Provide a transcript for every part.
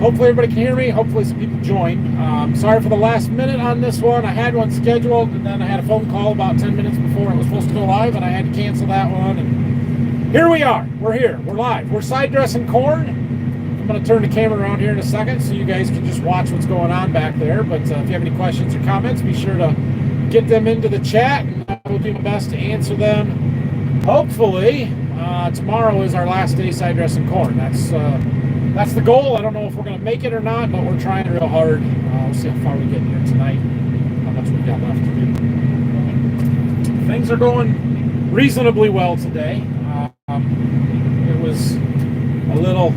Hopefully everybody can hear me. Hopefully some people join. Sorry for the last minute on this one. I had one scheduled, and then I had a phone call about 10 minutes before it was supposed to go live, and I had to cancel that one. And here we are. We're here. We're live. We're side dressing corn. I'm going to turn the camera around here in a second so you guys can just watch what's going on back there. But if you have any questions or comments, be sure to get them into the chat, and I will do my best to answer them. Hopefully, tomorrow is our last day side dressing corn. That's the goal. I don't know if we're going to make it or not, but we're trying real hard. We'll see how far we get here tonight, how much we've got left to do. Things are going reasonably well today. It was a little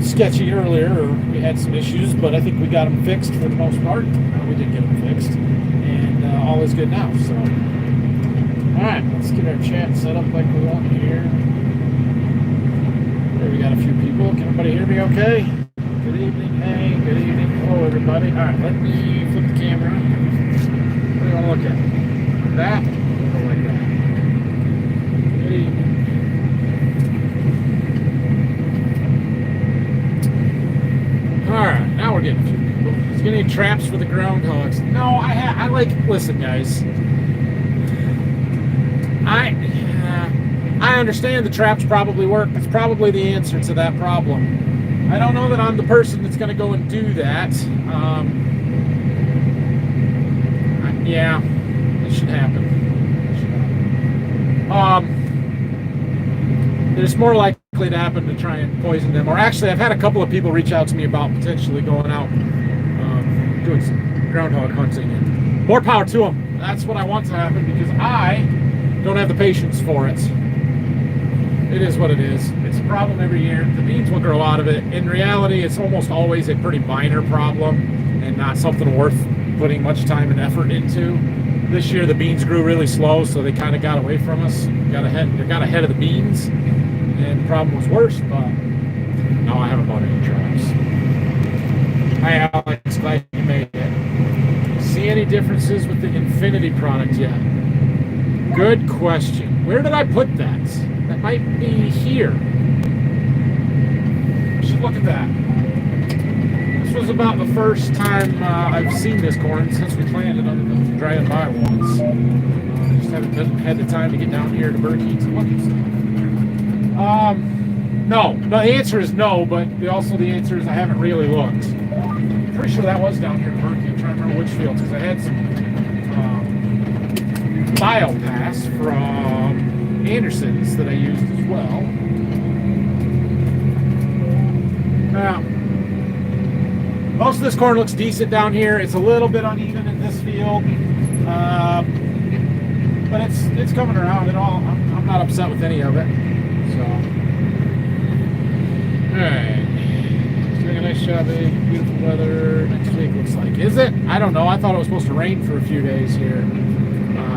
sketchy earlier, or we had some issues, but I think we got them fixed for the most part. We did get them fixed, and all is good now. So, all right, let's get our chat set up like we want here. There, we got a few people. Can everybody hear me okay? Good evening. Hey, good evening. Hello, everybody. All right, let me flip the camera. What do you want to look at? That? Or like that? Good evening. Alright, now we're getting a few people. Is there any traps for the groundhogs? No, I like, listen guys, I understand the traps probably work. It's probably the answer to that problem. I don't know that I'm the person that's going to go and do that. Yeah, it should happen. There's more likely to happen to try and poison them. Or actually, I've had a couple of people reach out to me about potentially going out doing some groundhog hunting. And more power to them. That's what I want to happen because I don't have the patience for it. It is what it is. It's a problem every year. The beans will grow out of it. In reality, it's almost always a pretty minor problem and not something worth putting much time and effort into. This year, the beans grew really slow, so they kind of got away from us. They got ahead of the beans. And the problem was worse, but no, I haven't bought any traps. Hi, Alex. Glad you made it. See any differences with the Infinity product yet? Good question. Where did I put that? That might be here. I should look at that. This was about the first time I've seen this corn since we planted under the dry and buy ones. I just haven't had the time to get down here to Berkey to look at stuff. No, the answer is no, but the answer is I haven't really looked. I'm pretty sure that was down here in Berkey. I'm trying to remember which fields, because I had some biopass from Anderson's that I used as well. Now, most of this corn looks decent down here. It's a little bit uneven in this field, but it's coming around at all. I'm not upset with any of it. So, alright. Doing a nice job, eh? Beautiful weather next week, looks like. Is it? I don't know. I thought it was supposed to rain for a few days here.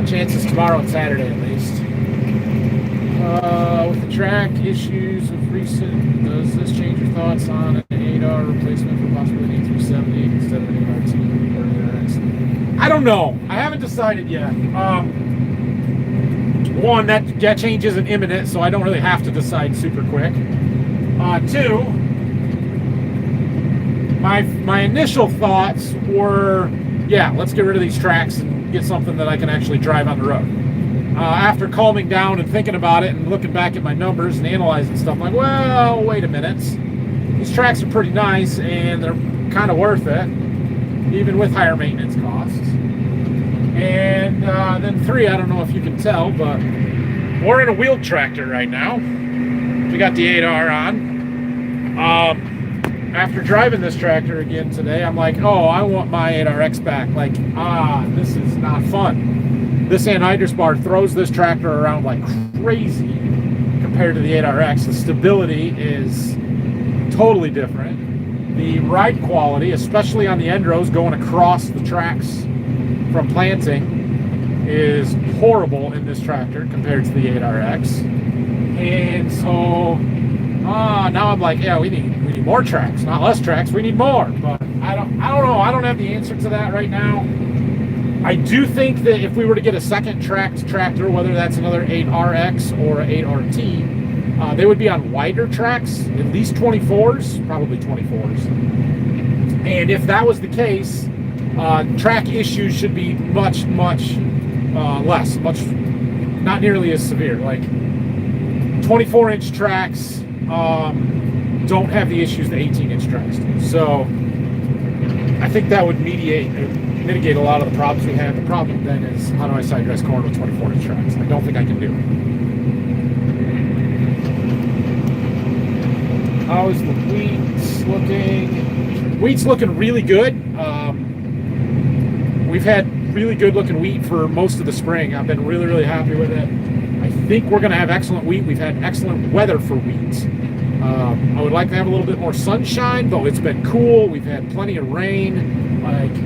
Chances tomorrow and Saturday at least. With the track issues of recent, does this change your thoughts on an 8R replacement for possibly an 370 instead of an 8RT or an 8RX? I don't know. I haven't decided yet. One, that change isn't imminent, so I don't really have to decide super quick. Two, my initial thoughts were, yeah, let's get rid of these tracks and get something that I can actually drive on the road. After calming down and thinking about it and looking back at my numbers and analyzing stuff, I'm like, well, wait a minute. These tracks are pretty nice and they're kind of worth it, even with higher maintenance costs. And then three, I don't know if you can tell, but we're in a wheeled tractor right now. We got the 8R on. After driving this tractor again today, I'm like, oh, I want my 8RX back. Like, this is not fun. This anhydrous bar throws this tractor around like crazy compared to the 8RX. The stability is totally different. The ride quality, especially on the end rows going across the tracks from planting, is horrible in this tractor compared to the 8RX. And so now I'm like, yeah, we need more tracks, not less tracks. We need more. But I don't know. I don't have the answer to that right now. I do think that if we were to get a second tracked tractor, whether that's another 8RX or an 8RT, They would be on wider tracks, at least 24s, probably 24s. And if that was the case, track issues should be much less, not nearly as severe. Like 24-inch tracks don't have the issues that 18-inch tracks do. So I think that would mitigate a lot of the problems we have. The problem then is, how do I side dress corn with 24-inch tracks? I don't think I can do it. How is the wheat looking? Wheat's looking really good. We've had really good looking wheat for most of the spring. I've been really happy with it. I think we're going to have excellent wheat. We've had excellent weather for wheat. I would like to have a little bit more sunshine, though it's been cool. We've had plenty of rain. Like,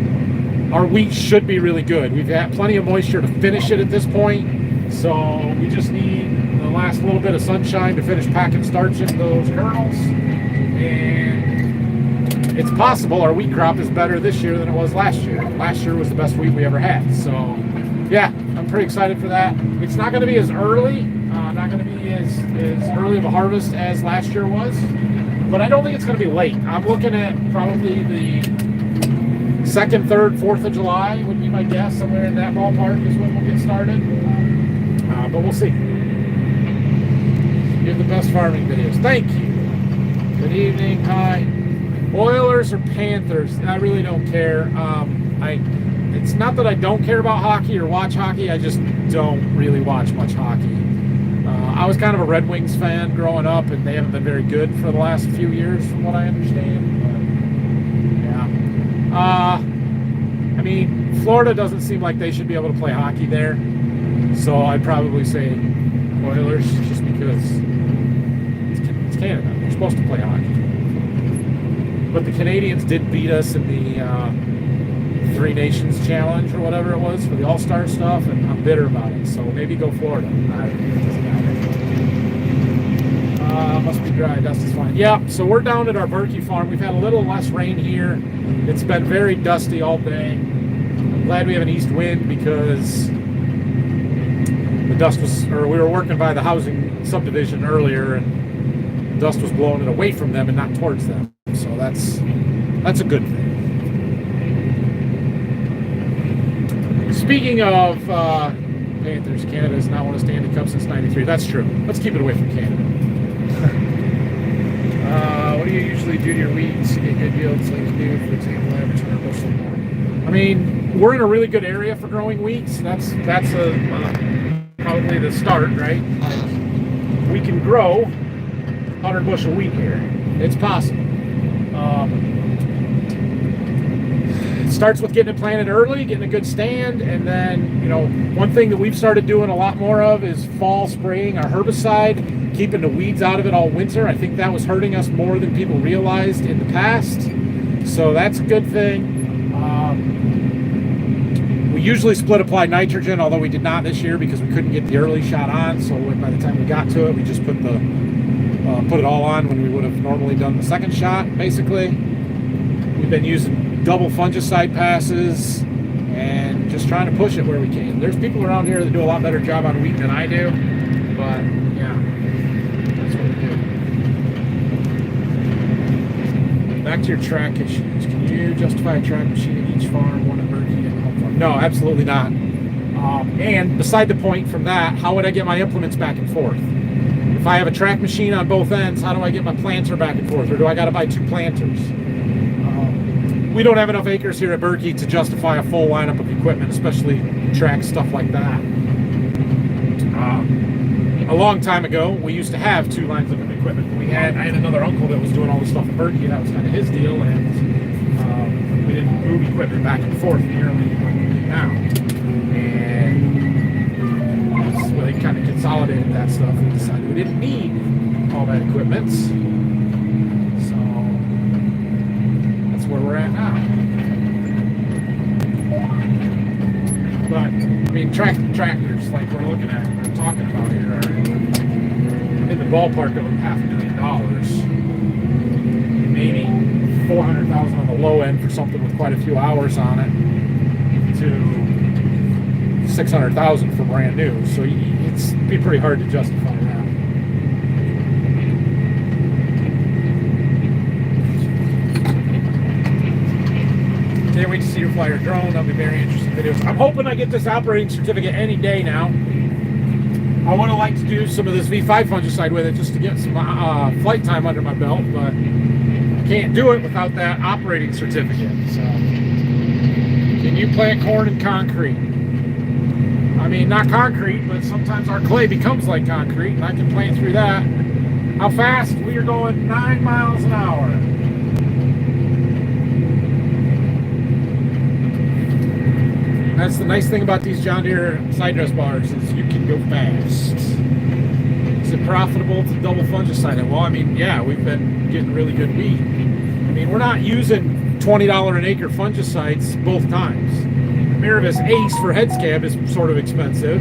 our wheat should be really good. We've had plenty of moisture to finish it at this point, so we just need the last little bit of sunshine to finish packing starch into those kernels. And it's possible our wheat crop is better this year than it was last year. Last year was the best wheat we ever had. So yeah, I'm pretty excited for that. It's not going to be as early, not going to be as early of a harvest as last year was, but I don't think it's going to be late. I'm looking at probably the 2nd, 3rd, 4th of July would be my guess. Somewhere in that ballpark is when we'll get started, but we'll see. You have the best farming videos. Thank you. Good evening. Hi. Oilers or Panthers? I really don't care. It's not that I don't care about hockey or watch hockey. I just don't really watch much hockey. I was kind of a Red Wings fan growing up, and they haven't been very good for the last few years, from what I understand. But, yeah. I mean, Florida doesn't seem like they should be able to play hockey there, so I'd probably say Oilers, just because it's Canada. They're supposed to play hockey. But the Canadians did beat us in the Three Nations Challenge or whatever it was for the All-Star stuff, and I'm bitter about it. So maybe go Florida. It doesn't matter. Must be dry. Dust is fine. Yeah, so we're down at our Berkey farm. We've had a little less rain here. It's been very dusty all day. I'm glad we have an east wind, because the dust was, or we were working by the housing subdivision earlier, and the dust was blowing it away from them and not towards them. So that's a good thing. Speaking of Panthers, Canada has not won a Stanley Cup since '93. That's true. Let's keep it away from Canada. What do you usually do to your wheat to get good yields, like you do, for example, average 100 bushel more? I mean, we're in a really good area for growing wheat. So that's probably the start, right? We can grow 100 bushel wheat here. It's possible. It starts with getting it planted early, getting a good stand, and then, one thing that we've started doing a lot more of is fall spraying our herbicide, keeping the weeds out of it all winter. I think that was hurting us more than people realized in the past, so that's a good thing. We usually split apply nitrogen, although we did not this year because we couldn't get the early shot on, so by the time we got to it, we just put it all on when we would have normally done the second shot, basically. We've been using double fungicide passes and just trying to push it where we can. There's people around here that do a lot better job on wheat than I do, but yeah, that's what we do. Back to your track issues. Can you justify a track machine at each farm, one at Berkey and home farm? No, absolutely not. And beside the point from that, how would I get my implements back and forth? If I have a track machine on both ends, how do I get my planter back and forth? Or do I got to buy 2 planters? We don't have enough acres here at Berkey to justify a full lineup of equipment, especially track stuff like that. A long time ago, we used to have 2 lines of equipment. I had another uncle that was doing all the stuff at Berkey. That was kind of his deal, and we didn't move equipment back and forth nearly like we do now. And so they kind of consolidated that stuff and decided we didn't need all that equipment. So that's where we're at now. But I mean, tractors like we're looking at, we're talking about here, are in the ballpark of $500,000, maybe $400,000 on the low end for something with quite a few hours on it, to $600,000 for brand new. So it'd be pretty hard to justify that. Can't wait to see your flyer drone. That'll be very interesting videos. I'm hoping I get this operating certificate any day now. I would have liked to do some of this V5 fungicide with it just to get some flight time under my belt, but I can't do it without that operating certificate. So, can you plant corn in concrete? I mean, not concrete, but sometimes our clay becomes like concrete, and I can plant through that. How fast? We are going 9 miles an hour. That's the nice thing about these John Deere side dress bars is you can go fast. Is it profitable to double fungicide it? Well, I mean, yeah, we've been getting really good wheat. I mean, we're not using $20 an acre fungicides both times. Miravis Ace for head scab is sort of expensive,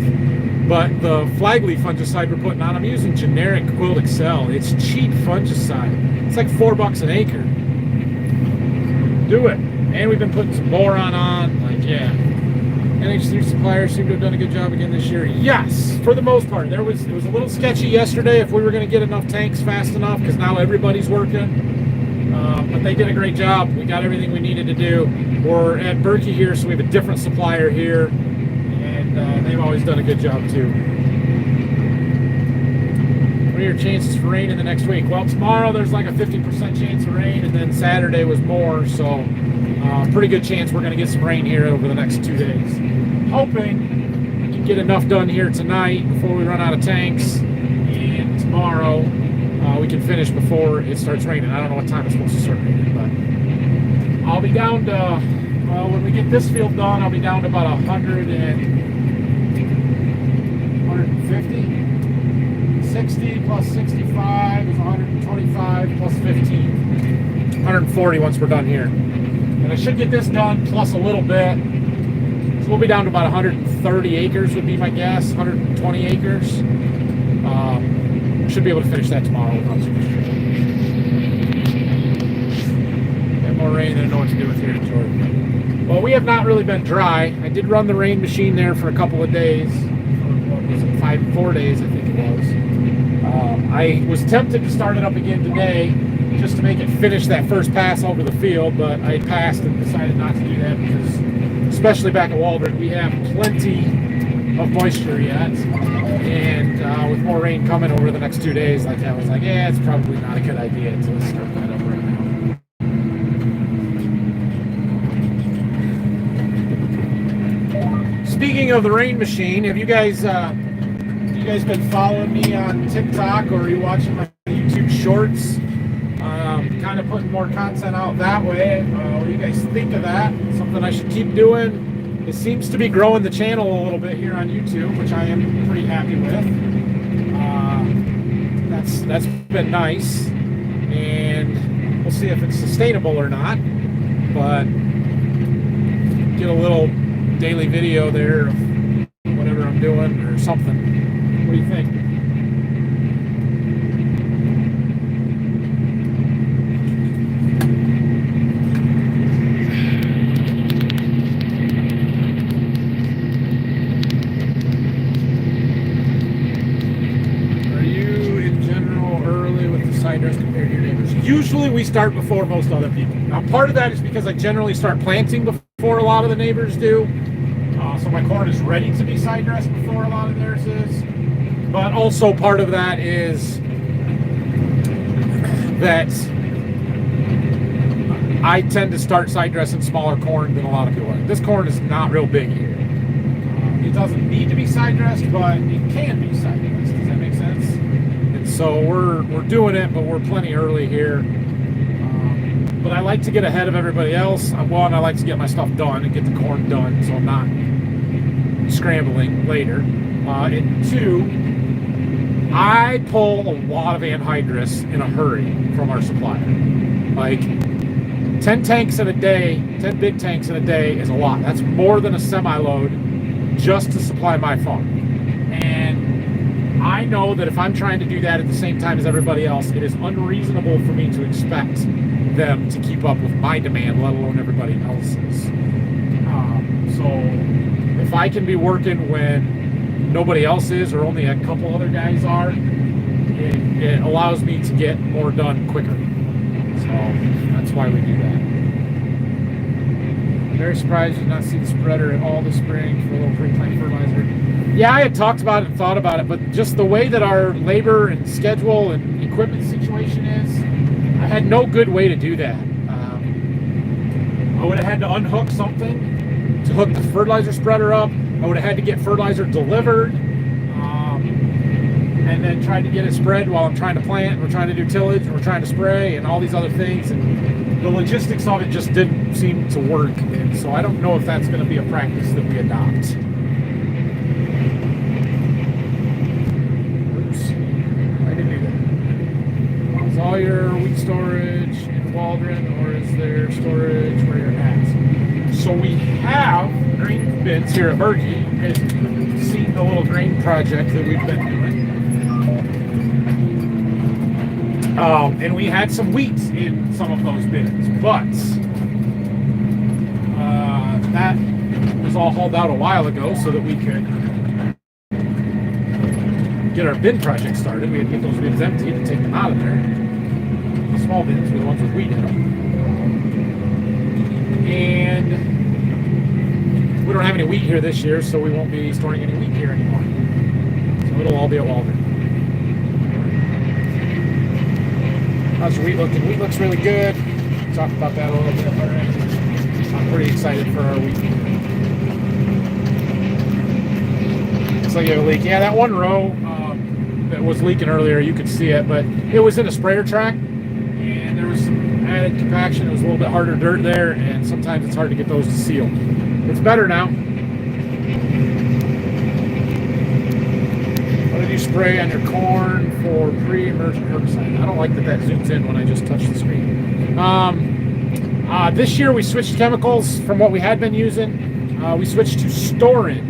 but the flagleaf fungicide we're putting on, I'm using generic Quilt Excel. It's cheap fungicide. It's like $4 an acre. Do it. And we've been putting some boron on, like, yeah. NH3 suppliers seem to have done a good job again this year. Yes, for the most part. It was a little sketchy yesterday if we were going to get enough tanks fast enough, because now everybody's working. But they did a great job. We got everything we needed to do. We're at Berkey here, so we have a different supplier here, and they've always done a good job too. What are your chances for rain in the next week? Well, tomorrow there's like a 50% chance of rain, and then Saturday was more, so pretty good chance we're going to get some rain here over the next 2 days. Hoping we can get enough done here tonight before we run out of tanks, and tomorrow we can finish before it starts raining. I don't know what time it's supposed to start raining, but I'll be down to, well, when we get this field done, I'll be down to about 150. 60 plus 65 is 125 plus 15. 140 once we're done here. And I should get this done plus a little bit. So we'll be down to about 130 acres would be my guess, 120 acres. Should be able to finish that tomorrow without too much trouble. Got more rain than I know what to do with here in Jordan. Well, we have not really been dry. I did run the rain machine there for a couple of days. What was it, 4 days I think it was. I was tempted to start it up again today just to make it finish that first pass over the field, but I passed and decided not to do that because, especially back at Waldron, we have plenty of moisture yet, and with more rain coming over the next 2 days, like I was like, yeah, it's probably not a good idea to start that up right now. Speaking of the rain machine, have you guys been following me on TikTok, or are you watching my YouTube shorts? Kind of putting more content out that way. What do you guys think of that? Something I should keep doing? It seems to be growing the channel a little bit here on YouTube, which I am pretty happy with. That's been nice, and we'll see if it's sustainable or not. But get a little daily video there of whatever I'm doing or something. What do you think? Compared to your neighbors? Usually we start before most other people. Now part of that is because I generally start planting before a lot of the neighbors do. So my corn is ready to be side dressed before a lot of theirs is. But also part of that is that I tend to start side dressing smaller corn than a lot of people are. This corn is not real big here. It doesn't need to be side dressed, but it can be side dressed. Does that make sense? So we're doing it, but we're plenty early here. But I like to get ahead of everybody else. One, I like to get my stuff done and get the corn done, so I'm not scrambling later. And two, I pull a lot of anhydrous in a hurry from our supplier. Like 10 tanks in a day, 10 big tanks in a day is a lot. That's more than a semi-load just to supply my farm. And I know that if I'm trying to do that at the same time as everybody else, it is unreasonable for me to expect them to keep up with my demand, let alone everybody else's. So if I can be working when nobody else is, or only a couple other guys are, it allows me to get more done quicker. So that's why we do that. Very surprised you did not see the spreader at all this spring for a little pre-plant fertilizer. Yeah, I had talked about it and thought about it, but just the way that our labor and schedule and equipment situation is, I had no good way to do that. I would have had to unhook something to hook the fertilizer spreader up. I would have had to get fertilizer delivered, and then try to get it spread while I'm trying to plant, and we're trying to do tillage, and we're trying to spray, and all these other things. And the logistics of it just didn't seem to work. And so I don't know if that's going to be a practice that we adopt. Oops, I didn't do that. Is all your wheat storage in Waldron, or is there storage where you're at? So we have grain bins here at Berkey. You guys have seen the little grain project that we've been doing. And we had some wheat in some of those bins, but that was all hauled out a while ago so that we could get our bin project started. We had to get those bins emptied and take them out of there. The small bins were the ones with wheat in them. And we don't have any wheat here this year, so we won't be storing any wheat here anymore. So it'll all be at Waldron. How's your wheat looking? Wheat looks really good. Talked about that a little bit already. I'm pretty excited for our wheat. Looks like you have a leak. Yeah, that one row that was leaking earlier, you could see it, but it was in a sprayer track, and there was some added compaction. It was a little bit harder dirt there, and sometimes it's hard to get those to seal. It's better now. What did you spray on your corn for pre-emergent herbicide? I don't like that zooms in when I just touch the screen. This year we switched chemicals from what we had been using. We switched to Storin.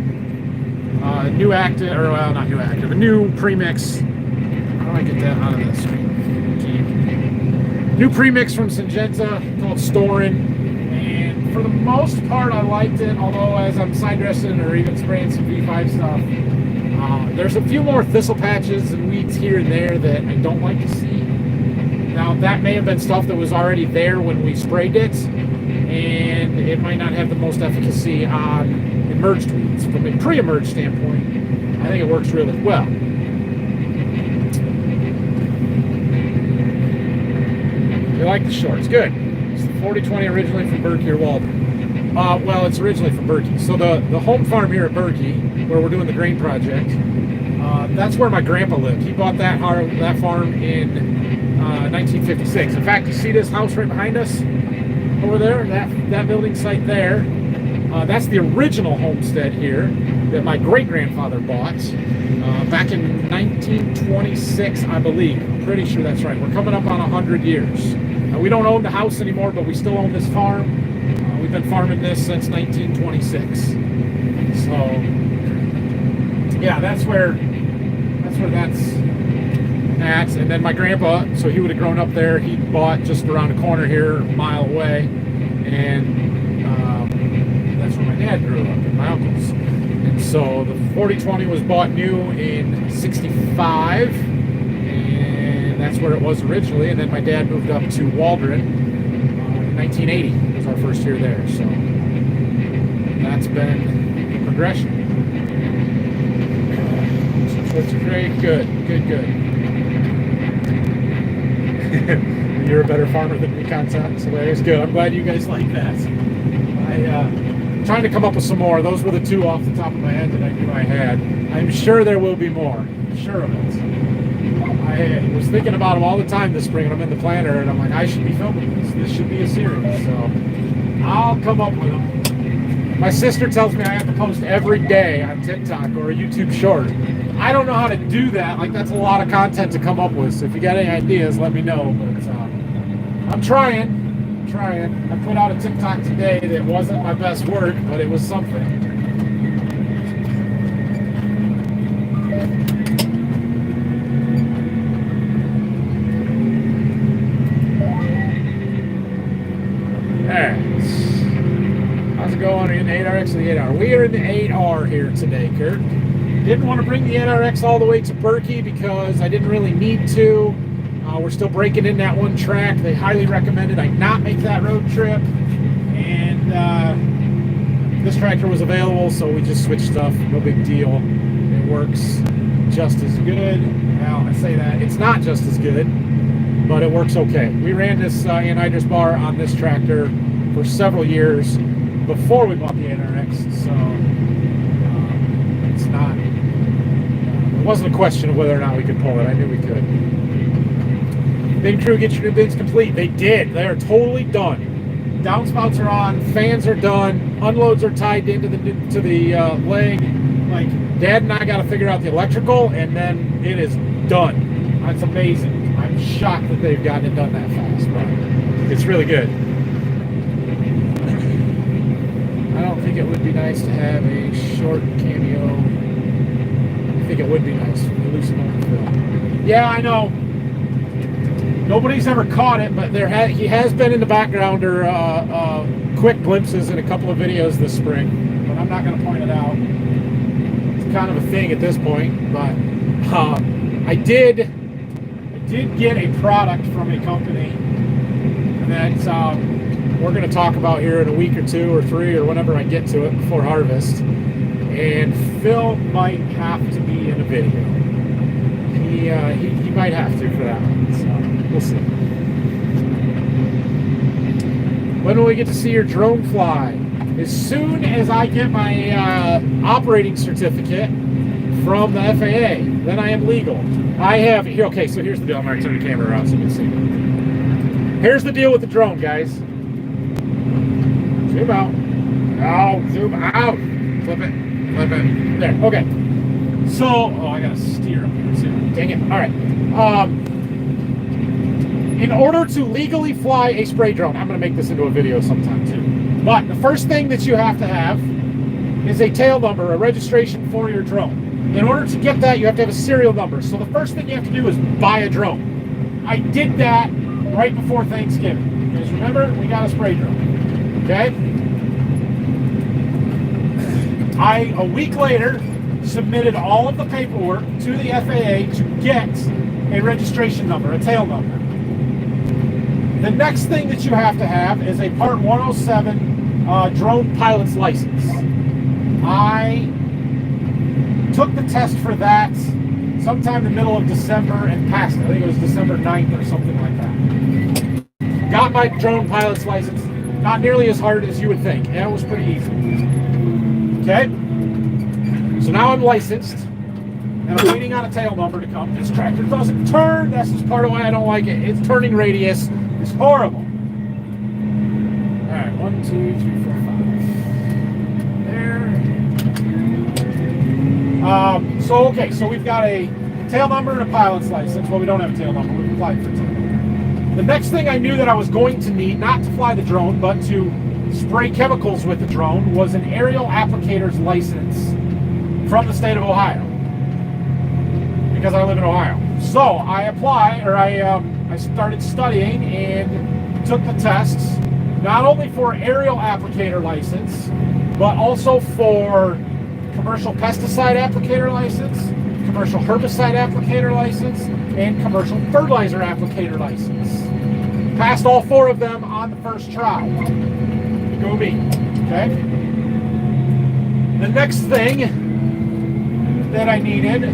New active, or well, not new active, a new premix. How do I get that out of the screen? New premix from Syngenta called Storin. And for the most part, I liked it, although as I'm side dressing or even spraying some V5 stuff, there's a few more thistle patches and weeds here and there that I don't like to see. Now, that may have been stuff that was already there when we sprayed it, and it might not have the most efficacy on emerged weeds. From a pre-emerged standpoint, I think it works really well. You like the shorts? Good. It's the 4020 originally from Berkey or Waldron. Well, it's originally from Berkey. So the home farm here at Berkey, where we're doing the grain project, that's where my grandpa lived. He bought that farm in 1956. In fact, you see this house right behind us over there, that building site there. That's the original homestead here that my great-grandfather bought back in 1926, I believe. I'm pretty sure that's right. We're coming up on 100 years. We don't own the house anymore, but we still own this farm. We've been farming this since 1926. So, yeah, that's where that's at. And then my grandpa, so he would have grown up there. He bought just around the corner here, a mile away. And that's where my dad grew up, and my uncles. And so the 4020 was bought new in 65. And that's where it was originally. And then my dad moved up to Waldron in 1980. Was our first year there. So that's been the progression. That's great. Good. You're a better farmer than me, content. So it's good. I'm glad you guys like that. I'm trying to come up with some more. Those were the two off the top of my head that I knew I had. I'm sure there will be more. I'm sure of it. I was thinking about them all the time this spring, and I'm in the planner, and I'm like, I should be filming this. This should be a series. So I'll come up with them. My sister tells me I have to post every day on TikTok or a YouTube short. I don't know how to do that. Like, that's a lot of content to come up with. So if you got any ideas, let me know. But I'm trying. I put out a TikTok today that wasn't my best work, but it was something. How's it going in the 8RX or the 8R? We are in the 8R here today, Kurt. Didn't want to bring the 8RX all the way to Berkey because I didn't really need to. We're still breaking in that one track. They highly recommended I not make that road trip. And this tractor was available, so we just switched stuff. No big deal. It works just as good. Well, I say that. It's not just as good, but it works okay. We ran this anhydrous bar on this tractor for several years before we bought the NRX, so it's not... it wasn't a question of whether or not we could pull it. I knew we could. Big crew, get your new bids complete. They did. They are totally done. Downspouts are on, fans are done, unloads are tied into the leg. Like, Dad and I got to figure out the electrical, and then it is done. That's amazing. I'm shocked that they've gotten it done that fast, but it's really good. I don't think it would be nice to have a short cameo. I think it would be nice to loosen up the film. Yeah, I know. Nobody's ever caught it, but he has been in the background or quick glimpses in a couple of videos this spring, but I'm not going to point it out. It's kind of a thing at this point, but I did get a product from a company that we're going to talk about here in a week or two or three or whenever I get to it before harvest, and Phil might have to be in a video. He might have to for that one, so we'll see. When will we get to see your drone fly? As soon as I get my operating certificate from the FAA, then I am legal. I have here. Okay, so here's the deal. I'm going to turn the camera around so you can see. Here's the deal with the drone, guys. Zoom out. Oh, zoom out. Flip it. Flip it. There. Okay. So, I gotta steer up here too. Dang it. All right. In order to legally fly a spray drone, I'm gonna make this into a video sometime too. But the first thing that you have to have is a tail number, a registration for your drone. In order to get that, you have to have a serial number. So the first thing you have to do is buy a drone. I did that right before Thanksgiving. Because remember, we got a spray drone. Okay? A week later, submitted all of the paperwork to the FAA to get a registration number, a tail number. The next thing that you have to have is a Part 107 drone pilot's license. I took the test for that sometime in the middle of December and passed it. I think it was December 9th or something like that. Got my drone pilot's license. Not nearly as hard as you would think. Yeah, it was pretty easy. Okay? So now I'm licensed, and I'm waiting on a tail number to come. This tractor doesn't turn. That's just part of why I don't like it. Its turning radius is horrible. All right, 1, 2, 3, 4, 5. There. So we've got a tail number and a pilot's license. Well, we don't have a tail number. We've applied for a tail number. The next thing I knew that I was going to need, not to fly the drone, but to spray chemicals with the drone, was an aerial applicator's license from the state of Ohio, because I live in Ohio. So I started studying and took the tests, not only for aerial applicator license, but also for commercial pesticide applicator license, commercial herbicide applicator license, and commercial fertilizer applicator license. Passed all 4 of them on the first try. Go me. Okay? The next thing that I needed.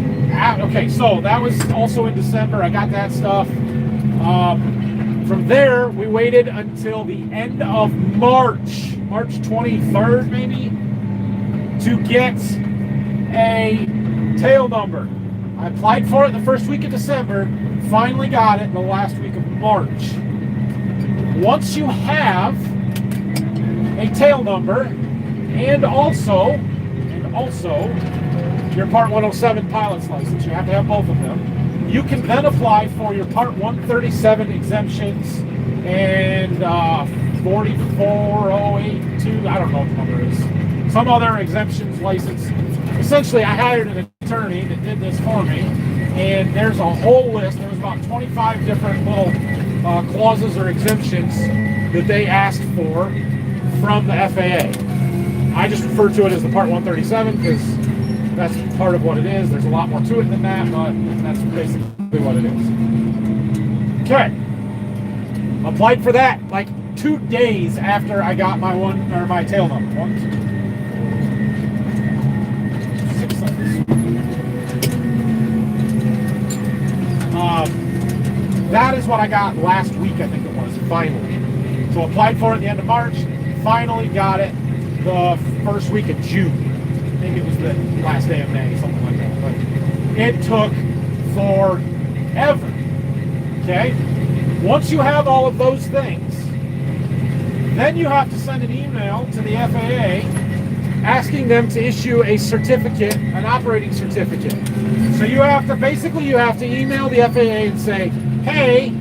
Okay, so that was also in December. I got that stuff. From there, we waited until the end of March 23rd maybe, to get a tail number. I applied for it the first week of December, finally got it in the last week of March. Once you have a tail number and also your Part 107 pilot's license, you have to have both of them, you can then apply for your Part 137 exemptions and 44082, I don't know what the number is, some other exemptions license. Essentially, I hired an attorney that did this for me, and there's a whole list. There was about 25 different little clauses or exemptions that they asked for from the FAA. I just refer to it as the Part 137 because that's part of what it is. There's a lot more to it than that, but that's basically what it is. Okay. Applied for that like 2 days after I got my tail number. 1, 2, That is what I got last week, I think it was, finally. So applied for it at the end of March, finally got it the first week of June. Maybe it was the last day of May, something like that. But it took forever. Okay? Once you have all of those things, then you have to send an email to the FAA asking them to issue a certificate, an operating certificate. So you have to email the FAA and say, hey,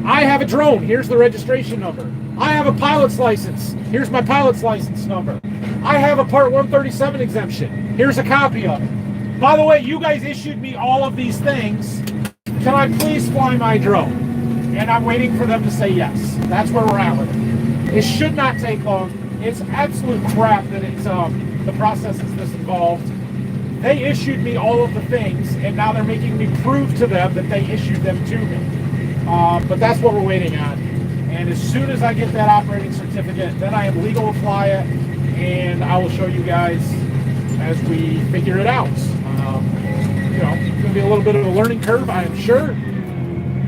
I have a drone, here's the registration number. I have a pilot's license, here's my pilot's license number. I have a Part 137 exemption, here's a copy of it. By the way, you guys issued me all of these things. Can I please fly my drone? And I'm waiting for them to say yes. That's where we're at with it. It should not take long. It's absolute crap that it's the process is this involved. They issued me all of the things, and now they're making me prove to them that they issued them to me. But that's what we're waiting on. And as soon as I get that operating certificate, then I am legal to fly it, and I will show you guys as we figure it out. It's going to be a little bit of a learning curve, I am sure,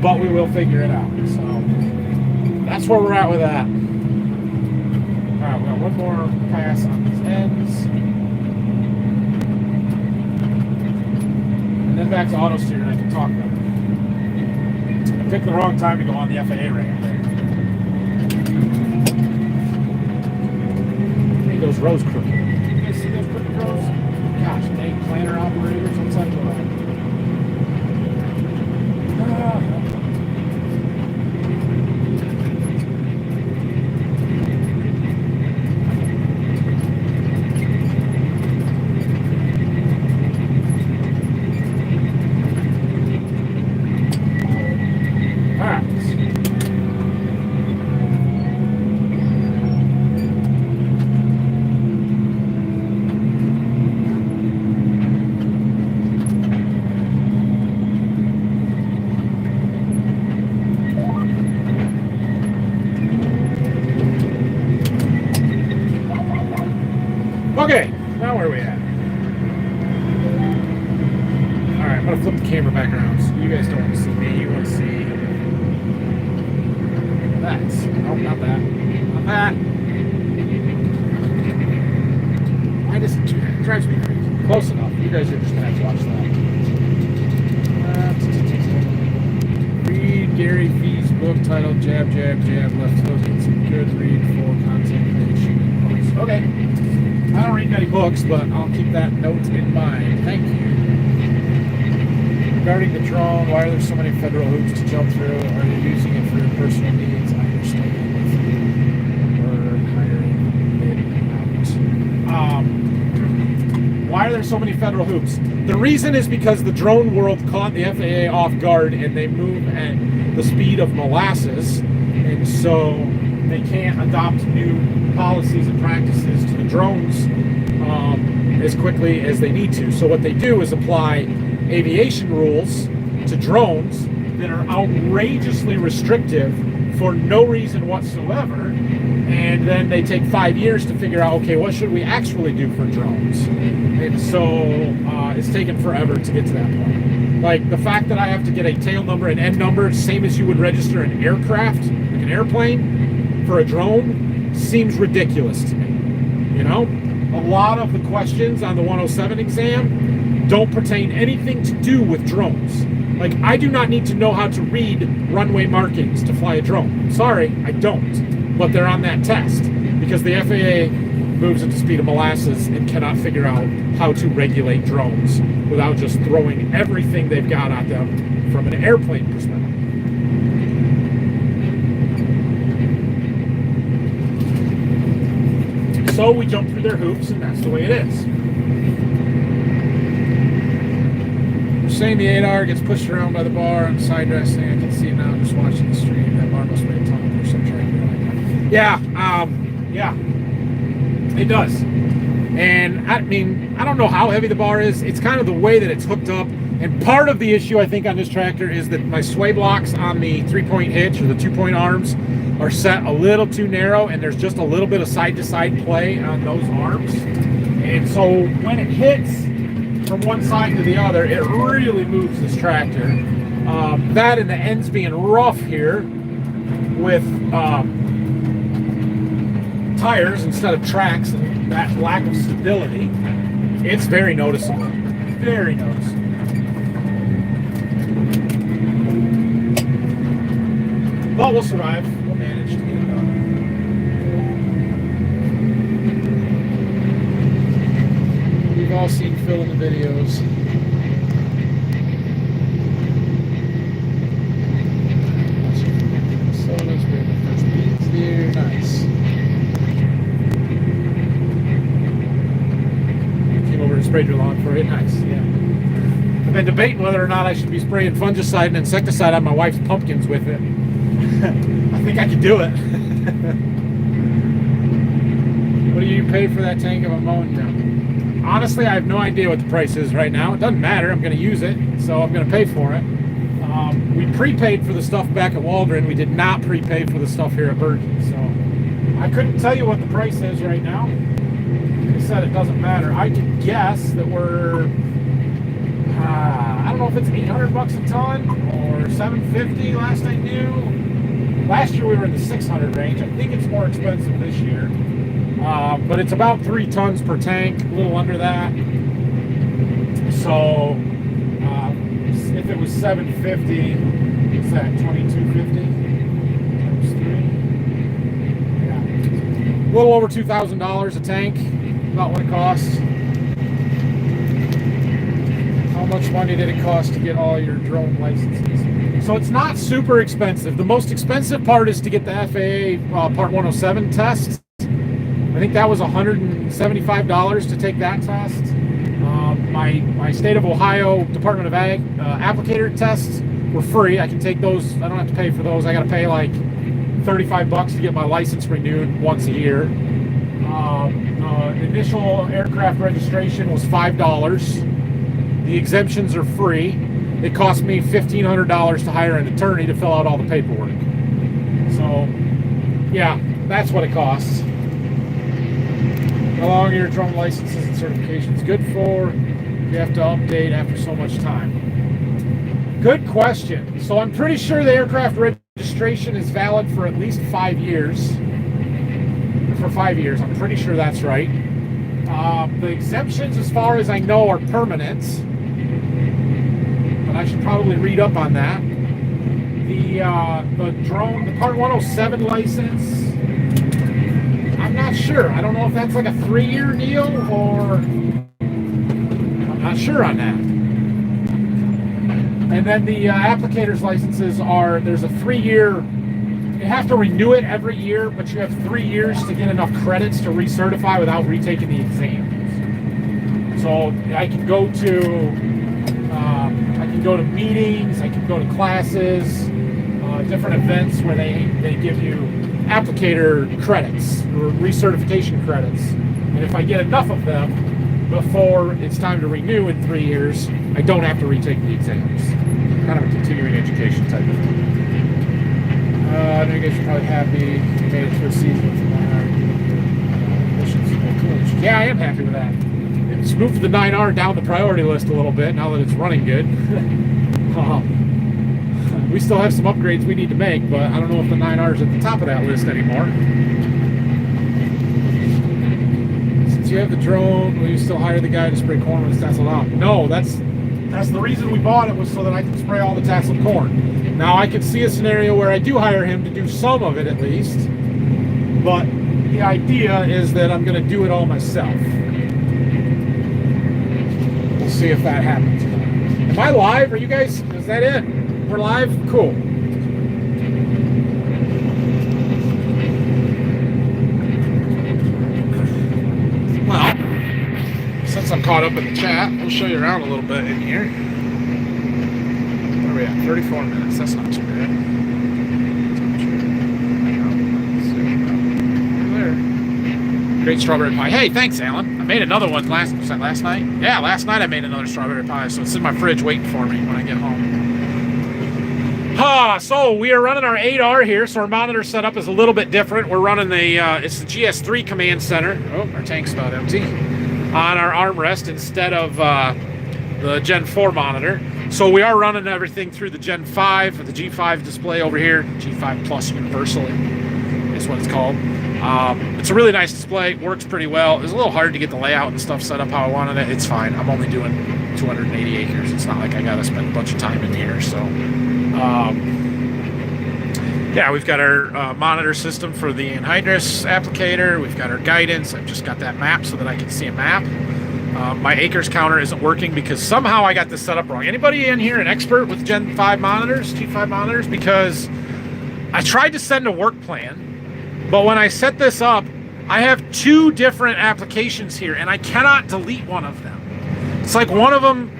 but we will figure it out. So that's where we're at with that. All right, we got one more pass on these ends. And then back to auto steer, and I can talk about it. I picked the wrong time to go on the FAA ramp. Hey, those rows crooked. You guys see those crooked rows? Gosh, dang planner operators, what's that going on? Okay, now where are we at? Alright, I'm going to flip the camera back around so you guys don't want to see me, you want to see that. Nope, not that. Not that. I just, it drives me crazy. Close enough. You guys are just going to have to watch that. Read Gary Vee's book titled Jab, Jab, Jab, Left Hook. It's a good read for content creation. Okay. I don't read many books, but I'll keep that note in mind. Thank you. Regarding the drone, why are there so many federal hoops to jump through? Are you using it for your personal needs? I understand if you were hiring it out. Why are there so many federal hoops? The reason is because the drone world caught the FAA off guard and they move at the speed of molasses, and so they can't adopt new policies and practices to the drones as quickly as they need to. So what they do is apply aviation rules to drones that are outrageously restrictive for no reason whatsoever, and then they take 5 years to figure out, okay, what should we actually do for drones? And so it's taken forever to get to that point. Like the fact that I have to get a tail number and end number, same as you would register an aircraft, like an airplane, for a drone, seems ridiculous to me. You know, a lot of the questions on the 107 exam don't pertain anything to do with drones. Like, I do not need to know how to read runway markings to fly a drone. Sorry, I don't. But they're on that test because the FAA moves at the speed of molasses and cannot figure out how to regulate drones without just throwing everything they've got at them from an airplane perspective. So we jump through their hoops, and that's the way it is. You're saying the 8R gets pushed around by the bar on side dressing. I can see it now just watching the stream. That bar must weigh a ton or some tractor. Yeah, it does. And I mean, I don't know how heavy the bar is. It's kind of the way that it's hooked up. And part of the issue, I think, on this tractor is that my sway blocks on the 3-point hitch or the 2-point arms are set a little too narrow, and there's just a little bit of side-to-side play on those arms. And so when it hits from one side to the other, it really moves this tractor. That and the ends being rough here with tires instead of tracks, and that lack of stability, it's very noticeable. Very noticeable. But we'll survive. We'll manage to get it done. We've all seen Phil in the videos. There, nice. Came over and sprayed your lawn for it. Nice, yeah. I've been debating whether or not I should be spraying fungicide and insecticide on my wife's pumpkins with it. I think I could do it. What do you pay for that tank of ammonia? Honestly, I have no idea what the price is right now. It doesn't matter. I'm going to use it, so I'm going to pay for it. We prepaid for the stuff back at Waldron. We did not prepay for the stuff here at Bergen. So I couldn't tell you what the price is right now. Like I said, it doesn't matter. I could guess that we're, I don't know if it's 800 bucks a ton or 750 last I knew. Last year we were in the 600 range. I think it's more expensive this year. But it's about 3 tons per tank, a little under that. So if it was 750, what's that, 2250 times 3? Yeah. A little over $2,000 a tank, about what it costs. How much money did it cost to get all your drone licenses? So it's not super expensive. The most expensive part is to get the FAA Part 107 test. I think that was $175 to take that test. My state of Ohio Department of Ag applicator tests were free. I can take those. I don't have to pay for those. I got to pay like 35 bucks to get my license renewed once a year. Initial aircraft registration was $5. The exemptions are free. It cost me $1,500 to hire an attorney to fill out all the paperwork. So, yeah, that's what it costs. How long are your drone licenses and certifications good for? You have to update after so much time. Good question. So I'm pretty sure the aircraft registration is valid for at least 5 years. For 5 years, I'm pretty sure that's right. The exemptions, as far as I know, are permanent. But I should probably read up on that. The drone, the Part 107 license, I'm not sure. I don't know if that's like a 3-year deal or I'm not sure on that. And then the applicators licenses are, there's a 3-year, you have to renew it every year, but you have 3 years to get enough credits to recertify without retaking the exams. So I can go to meetings, I can go to classes, different events where they give you applicator credits or recertification credits. And if I get enough of them before it's time to renew in 3 years, I don't have to retake the exams. Kind of a continuing education type of thing. I know you guys are probably happy you made it through a season with the 9R. Yeah, I am happy with that. It's moved the 9R down the priority list a little bit now that it's running good. We still have some upgrades we need to make, but I don't know if the 9R is at the top of that list anymore. Since you have the drone, will you still hire the guy to spray corn when it's tasseled out? No, that's the reason we bought it, was so that I can spray all the tasseled corn. Now I could see a scenario where I do hire him to do some of it at least, but the idea is that I'm going to do it all myself. We'll see if that happens. Am I live? Are you guys, is that it? We're live? Cool. Well, since I'm caught up in the chat, we'll show you around a little bit in here. Where are we at? 34 minutes. That's not too bad. There. Great strawberry pie. Hey, thanks, Alan. I made another one last night. Yeah, last night I made another strawberry pie, so it's in my fridge waiting for me when I get home. So we are running our 8R here, so our monitor setup is a little bit different. We're running it's the GS3 command center. Oh, our tank's about empty. On our armrest instead of the Gen 4 monitor. So we are running everything through the Gen 5 or the G5 display over here. G5 Plus Universal is what it's called. It's a really nice display. Works pretty well. It's a little hard to get the layout and stuff set up how I wanted it. It's fine. I'm only doing 280 acres. It's not like I got to spend a bunch of time in here. So, yeah, we've got our monitor system for the anhydrous applicator. We've got our guidance. I've just got that map so that I can see a map. My acres counter isn't working because somehow I got this set up wrong. Anybody in here an expert with Gen 5 monitors, G5 monitors? Because I tried to send a work plan, but when I set this up, I have 2 different applications here, and I cannot delete one of them. It's like one of them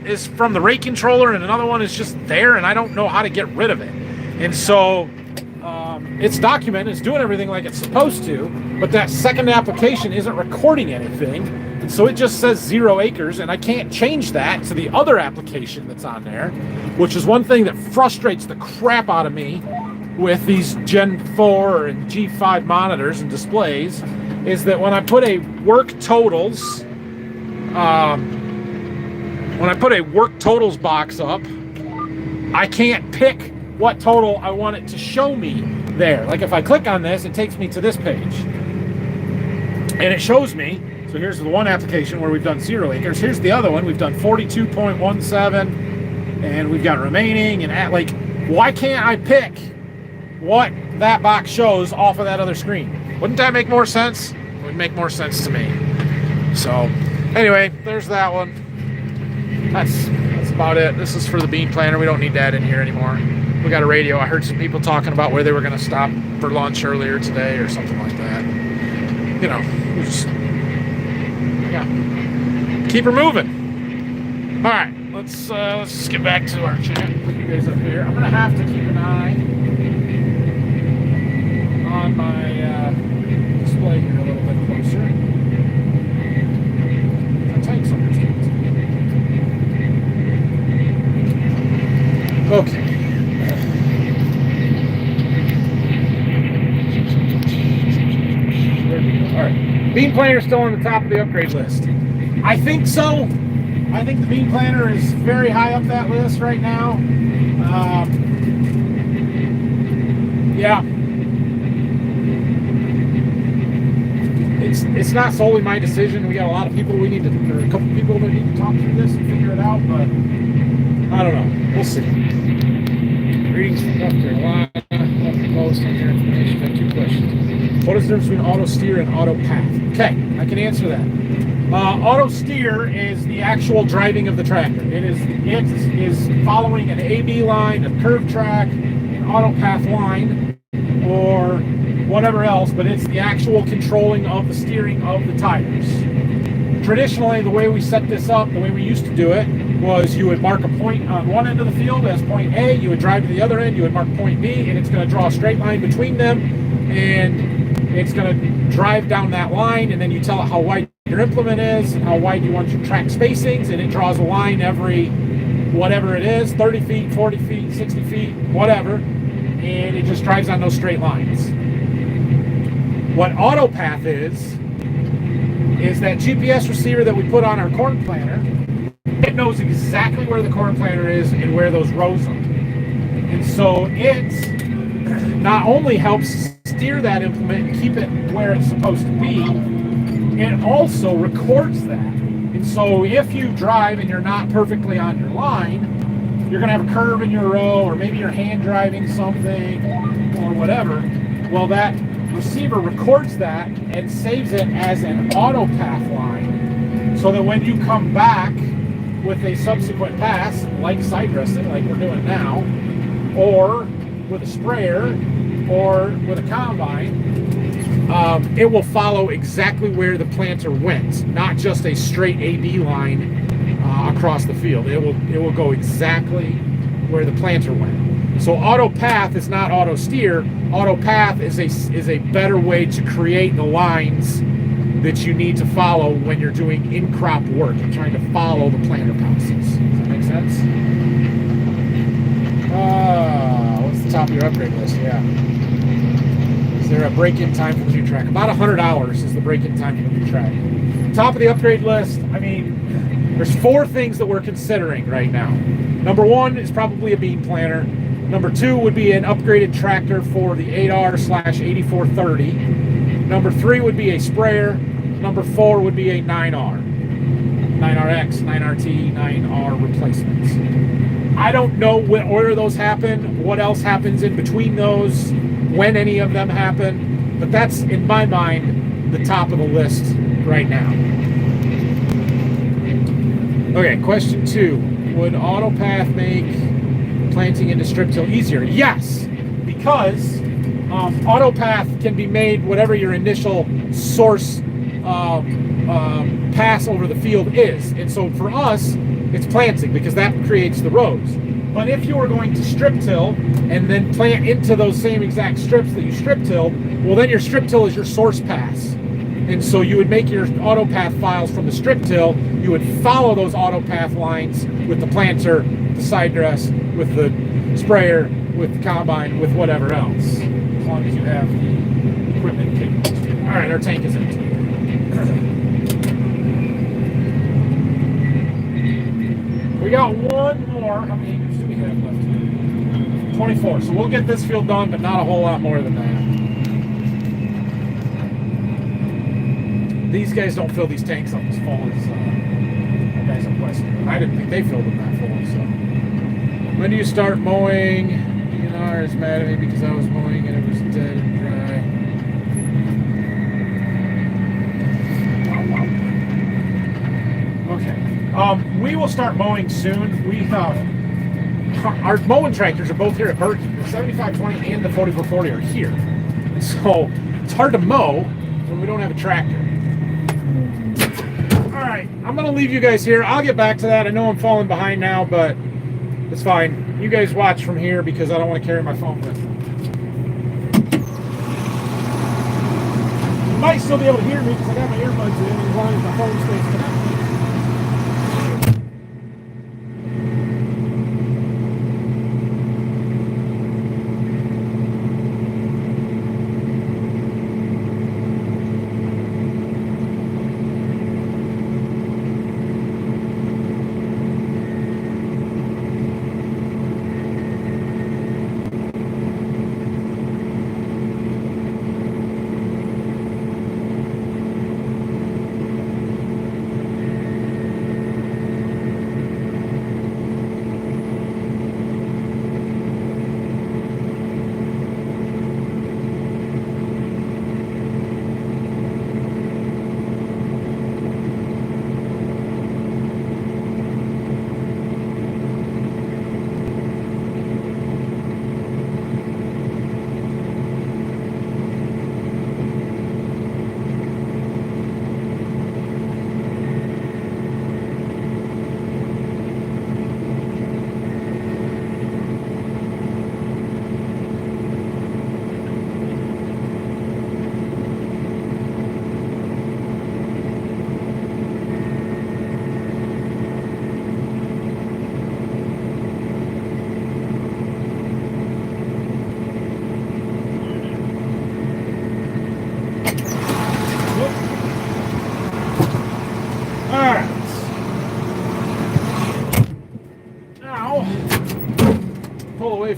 is from the rate controller, and another one is just there, and I don't know how to get rid of it. And so it's documented, it's doing everything like it's supposed to, but that second application isn't recording anything. And so it just says 0 acres, and I can't change that to the other application that's on there, which is one thing that frustrates the crap out of me with these Gen 4 and G5 monitors and displays, is that when I put a work totals box up, I can't pick what total I want it to show me there. Like if I click on this, it takes me to this page, and it shows me. So here's the one application where we've done 0 acres. Here's the other one. We've done 42.17, and we've got remaining. And at, like, why can't I pick what that box shows off of that other screen? Wouldn't that make more sense? It would make more sense to me. So anyway, there's that one. That's about it. This is for the bean planter. We don't need that in here anymore. We got a radio. I heard some people talking about where they were going to stop for lunch earlier today or something like that. You know, we just... yeah, keep her moving. All right, let's just get back to our chat. Put you guys up here. I'm gonna have to keep an eye on my display here a little bit closer. I'll take some of this. Okay. There we go. All right. Bean planter is still on the top of the upgrade list. I think so. I think the bean planter is very high up that list right now. Yeah. It's not solely my decision. We got a lot of people or a couple people that need to talk through this and figure it out, but I don't know. We'll see. Greetings from North Carolina. Post on your information. I have 2 questions. What is the difference between auto steer and auto path? Okay, I can answer that. Auto steer is the actual driving of the tractor. It is following an AB line, a curved track, an auto path line, or whatever else, but it's the actual controlling of the steering of the tires. Traditionally, the way we set this up, the way we used to do it, was you would mark a point on one end of the field as point A, you would drive to the other end, you would mark point B, and it's going to draw a straight line between them, and it's going to drive down that line, and then you tell it how wide your implement is and how wide you want your track spacings, and it draws a line every whatever it is, 30 feet, 40 feet, 60 feet, whatever, and it just drives on those straight lines. What AutoPath is that GPS receiver that we put on our corn planter. It knows exactly where the corn planter is and where those rows are. And so it not only helps steer that implement and keep it where it's supposed to be, it also records that. And so if you drive and you're not perfectly on your line, you're going to have a curve in your row, or maybe you're hand driving something or whatever. Well, that receiver records that and saves it as an auto path line, so that when you come back with a subsequent pass, like side dressing, like we're doing now, or with a sprayer, or with a combine, it will follow exactly where the planter went, not just a straight AB line across the field. It will go exactly where the planter went. So auto path is not auto steer. Auto path is a better way to create the lines that you need to follow when you're doing in-crop work and trying to follow the planter passes. Does that make sense? What's the top of your upgrade list? Yeah. Is there a break-in time for the new track? About 100 hours is the break-in time for the new track. Top of the upgrade list, I mean, There's 4 things that we're considering right now. Number 1 is probably a bean planter. Number 2 would be an upgraded tractor for the 8R/8430. Number 3 would be a sprayer. Number 4 would be a 9R. 9RX, 9RT, 9R replacements. I don't know what order those happen, what else happens in between those, when any of them happen, but that's, in my mind, the top of the list right now. Okay, question 2. Would AutoPath make planting into strip till easier? Yes, because AutoPath can be made whatever your initial source pass over the field is. And so for us, it's planting because that creates the rows. But if you were going to strip till and then plant into those same exact strips that you strip till, well, then your strip till is your source pass. And so you would make your AutoPath files from the strip till. You would follow those AutoPath lines with the planter, the side dress, with the sprayer, with the combine, with whatever else, as long as you have the equipment capable. All right, our tank is empty. We got one more. How many acres do we have left? 24. So we'll get this field done, but not a whole lot more than that. These guys don't fill these tanks up as full as the guys up west. I didn't think they filled them that full. So when do you start mowing? DNR is mad at me because I was mowing and it was dead and dry. Okay. We will start mowing soon. Our mowing tractors are both here at Berkey. The 7520 and the 4440 are here. So it's hard to mow when we don't have a tractor. All right, I'm going to leave you guys here. I'll get back to that. I know I'm falling behind now, but it's fine. You guys watch from here because I don't want to carry my phone with me. You might still be able to hear me because I got my earbuds in as long as my phone stays connected.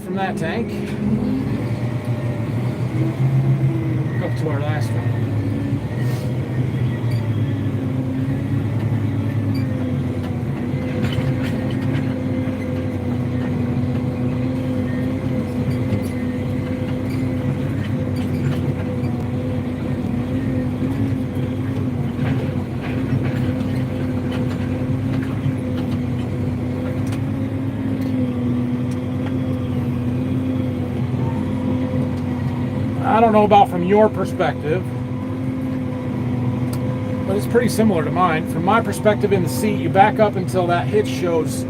From that tank up to our last one. I don't know about from your perspective, but it's pretty similar to mine. From my perspective in the seat, you back up until that hitch shows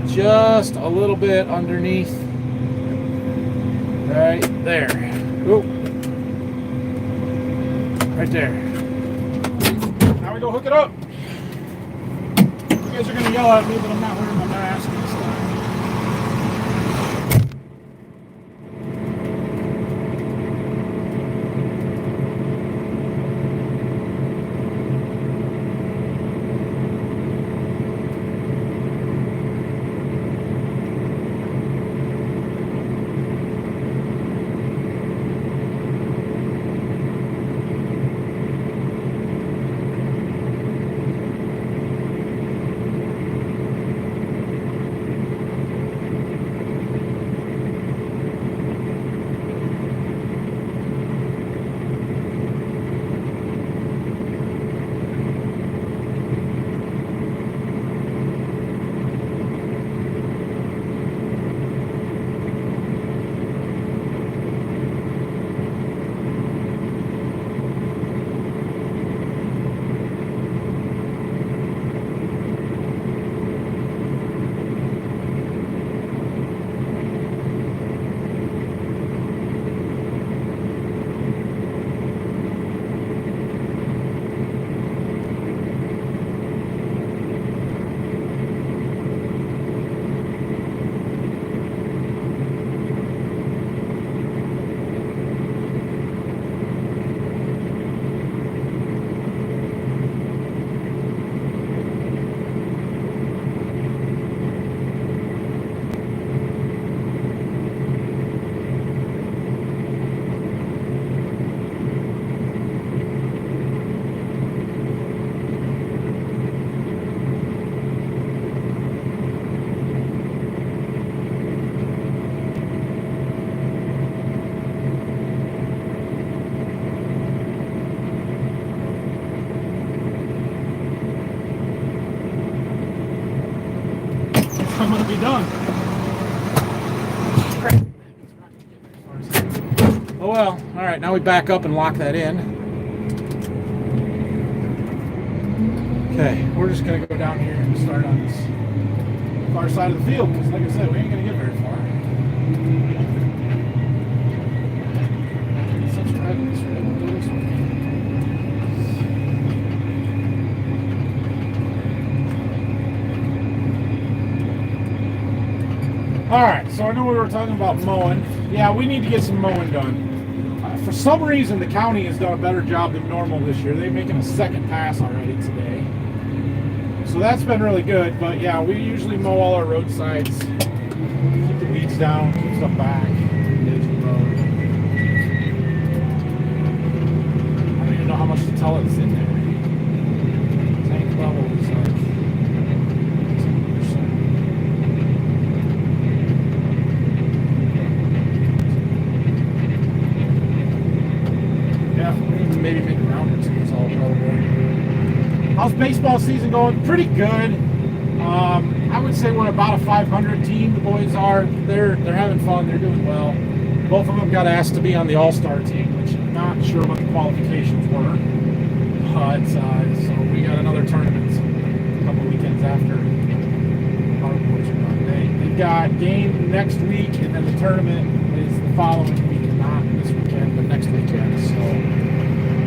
just a little bit underneath. Right there. Ooh. Right there. Now we go hook it up. You guys are going to yell at me, but I'm not wearing my mask this time. I'm going to be done. Oh well. All right, now we back up and lock that in. Okay, we're just going to go down here and start on this far side of the field because, like I said, we ain't going to get very far. Such driving, so we'll go this way. Alright, so I know we were talking about mowing. Yeah, we need to get some mowing done. For some reason, the county has done a better job than normal this year. They've making a second pass already today. So that's been really good. But yeah, we usually mow all our roadsides. Keep the weeds down, keep stuff back. Ditch the road. I don't even know how much to tell it's in there. Tank level is like 10%. Maybe make a round or two is all probably. How's baseball season going? Pretty good. I would say we're about a 500 team. The boys are. They're having fun. They're doing well. Both of them got asked to be on the All-Star team, which I'm not sure what the qualifications were. But so we got another tournament a couple weekends after our boys are done. They've got game next week, and then the tournament is the following week, not this weekend, but next weekend. So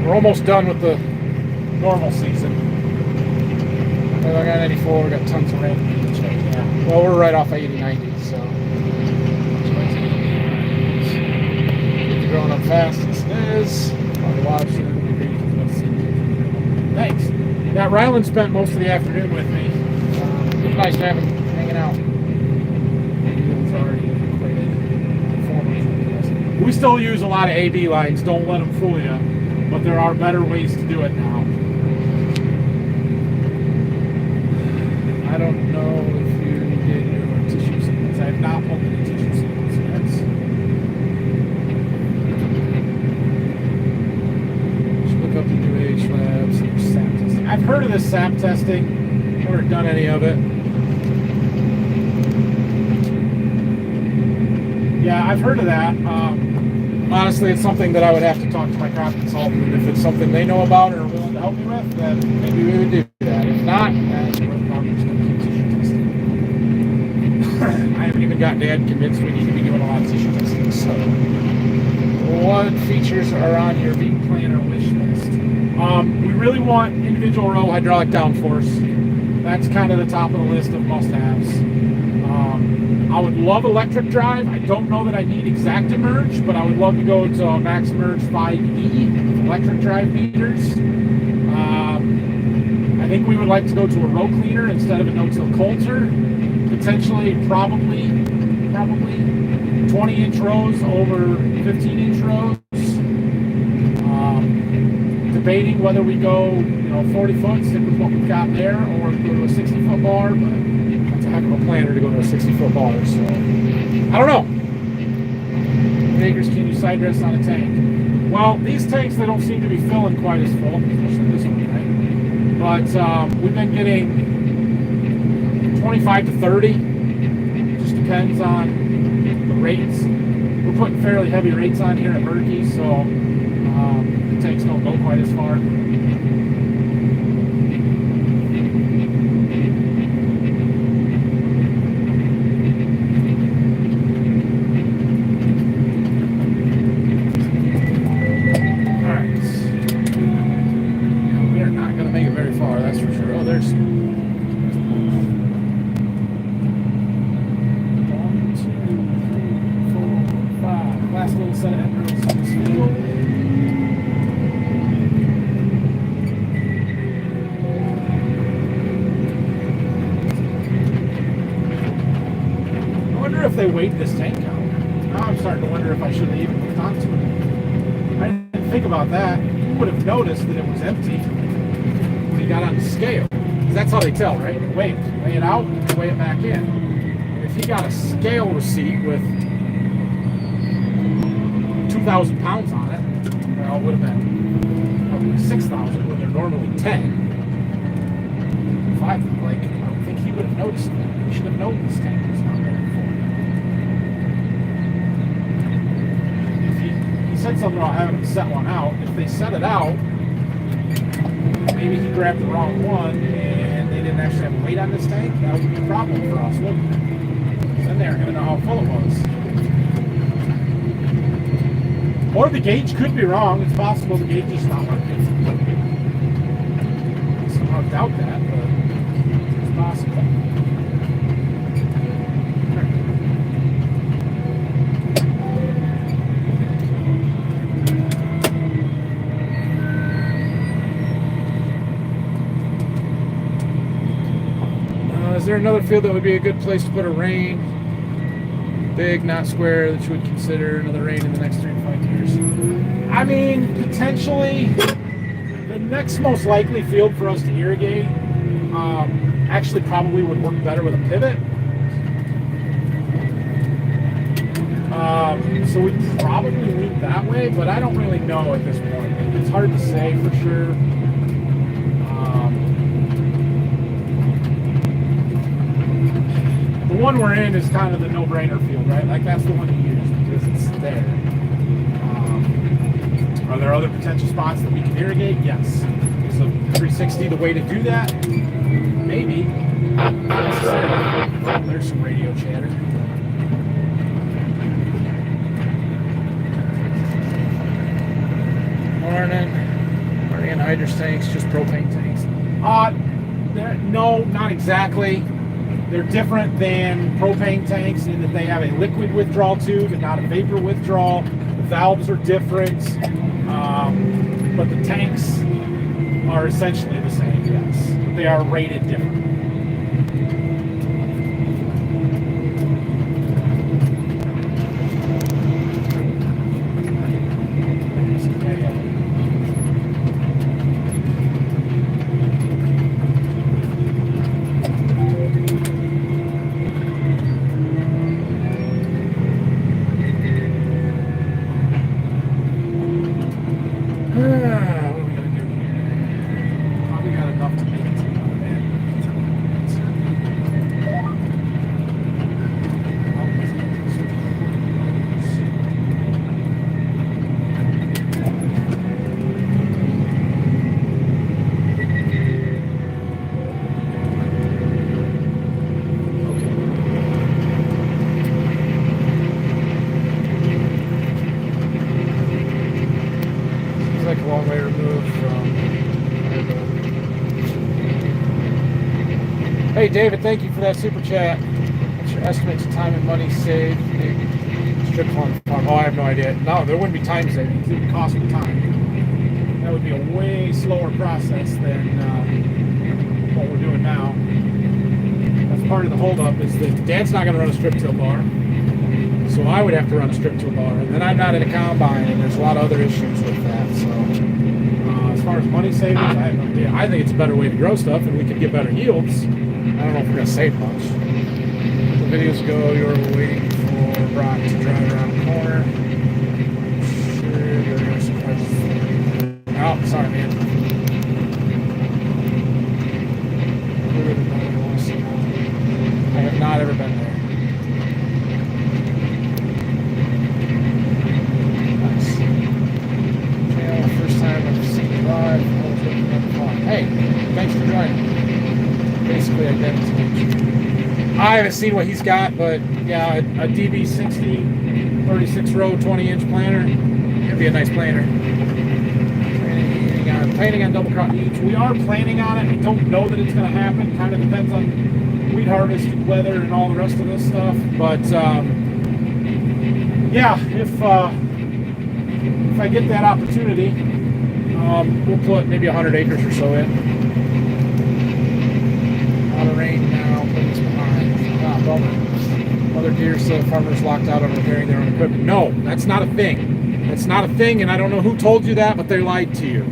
we're almost done with the normal season. I got 94, we got tons of rain. Yeah. Well, we're right off 80-90, so. Get growing up fast, this is. Thanks. Yeah, Ryland spent most of the afternoon with me. It was nice to have him hanging out. We still use a lot of AB lines, don't let them fool you. But there are better ways to do it now. I don't know if you did your tissue sequence. I have not pulled any tissue sequence yet. Just look up the new age labs and sap testing. I've heard of this sap testing. Never done any of it. Yeah, I've heard of that. Honestly, it's something that I would have to talk to my crop consultant. And if it's something they know about or are willing to help me with, then maybe we would do that. If not, then we're probably just going to keep tissue testing. I haven't even got Dad convinced we need to be doing a lot of tissue testing. So, what features are on your beet planter wish list? We really want individual row hydraulic downforce. That's kind of the top of the list of must-haves. I would love electric drive. I don't know that I need exact emerge, but I would love to go to Max Emerge 5E with electric drive meters. I think we would like to go to a row cleaner instead of a no-till coulter. Potentially, probably 20-inch rows over 15-inch rows. Debating whether we go, 40 foot, stick with what we've got there, or go to a 60-foot bar, but that's a heck of a planter to go to a 60-foot bar, so I don't know. Acres can you side dress on a tank? Well, these tanks, they don't seem to be filling quite as full, especially this one, right? But we've been getting 25 to 30. Just depends on the rates. We're putting fairly heavy rates on here at Berkey, so the tanks don't go quite as far. They weighed this tank out. Now I'm starting to wonder if I should have even hooked onto it. I didn't think about that. You would have noticed that it was empty when he got on the scale. Because that's how they tell, right? Weigh it out, and weigh it back in. And if he got a scale receipt with 2,000 pounds on it, well, it would have been probably 6,000 when they're normally 10. 5, I don't think he would have noticed. noticed that. You should have known this tank was not ready for it. He said something about having him set one out. If they set it out, maybe he grabbed the wrong one and they didn't actually have weight on this tank. That would be a problem for us, wouldn't it? Then they're going to know how full it was. Or the gauge could be wrong. It's possible the gauge is not working. I doubt that, but it's possible. Is there another field that would be a good place to put a rain? Big, not square, that you would consider another rain in the next 3 to 5 years? I mean, potentially, the next most likely field for us to irrigate actually probably would work better with a pivot. So we'd probably lean that way, but I don't really know at this point. It's hard to say for sure. The one we're in is kind of the no-brainer field, right? Like that's the one to use because it's there. Are there other potential spots that we can irrigate? Yes. Is a 360 the way to do that? Maybe. Not necessarily. Oh, there's some radio chatter. Morning and hydrous tanks, just propane tanks. No, not exactly. They're different than propane tanks in that they have a liquid withdrawal tube and not a vapor withdrawal. The valves are different, but the tanks are essentially the same, yes. But they are rated different. Hey David, thank you for that super chat. What's your estimates of time and money saved? Strip farm. Oh, I have no idea. No, there wouldn't be time savings. It would cost me time. That would be a way slower process than what we're doing now. That's part of the holdup is that Dad's not going to run a strip till bar. So I would have to run a strip till bar. And then I'm not in a combine, and there's a lot of other issues with that. So as far as money savings, I have no idea. I think it's a better way to grow stuff, and we could get better yields. I don't know if we're going to save much. The videos ago, you were waiting for Brock to drive around the corner. Sure, there are some questions. Oh, sorry, man. I have not ever been there. Nice. Yeah, first time I've seen you live. Hey, thanks for joining. Basically identity. I haven't seen what he's got, but yeah, a DB60 36 row 20-inch planter. It'd be a nice planter. Planning on double crop each. We are planning on it. We don't know that it's going to happen. Kind of depends on weed harvest, weather, and all the rest of this stuff. But yeah, if I get that opportunity, we'll put maybe 100 acres or so in. Rain now, putting this behind. Bummer. Other deer said farmers locked out on repairing their own equipment. No, that's not a thing. That's not a thing, and I don't know who told you that, but they lied to you.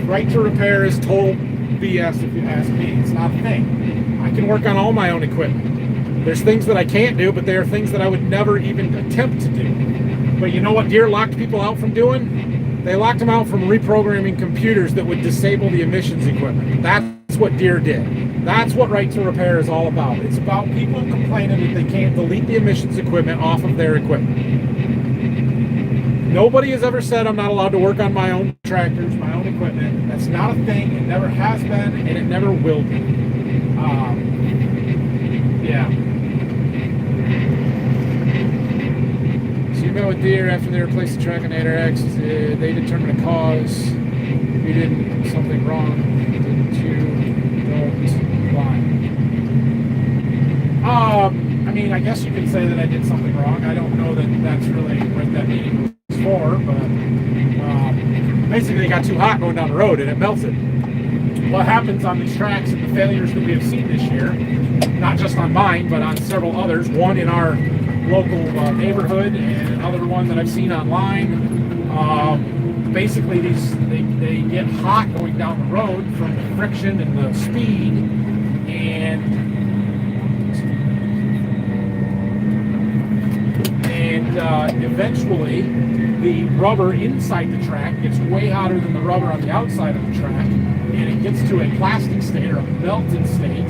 Right to repair is total BS if you ask me. It's not a thing. I can work on all my own equipment. There's things that I can't do, but there are things that I would never even attempt to do. But you know what deer locked people out from doing? They locked them out from reprogramming computers that would disable the emissions equipment. That's what deer did. That's what Right to Repair is all about. It's about people complaining that they can't delete the emissions equipment off of their equipment. Nobody has ever said I'm not allowed to work on my own tractors, my own equipment. That's not a thing. It never has been, and it never will be. Yeah. So you met with deer after they replaced the Trackonator X. They determined a cause. You did something wrong. Didn't you? Don't lie. I mean, I guess you could say that I did something wrong. I don't know that that's really what that means for, but basically it got too hot going down the road and it melted. What happens on these tracks and the failures that we have seen this year, not just on mine, but on several others, one in our local neighborhood and another one that I've seen online, basically they get hot going down the road from the friction and the speed, and eventually the rubber inside the track gets way hotter than the rubber on the outside of the track, and it gets to a plastic state or a melted state,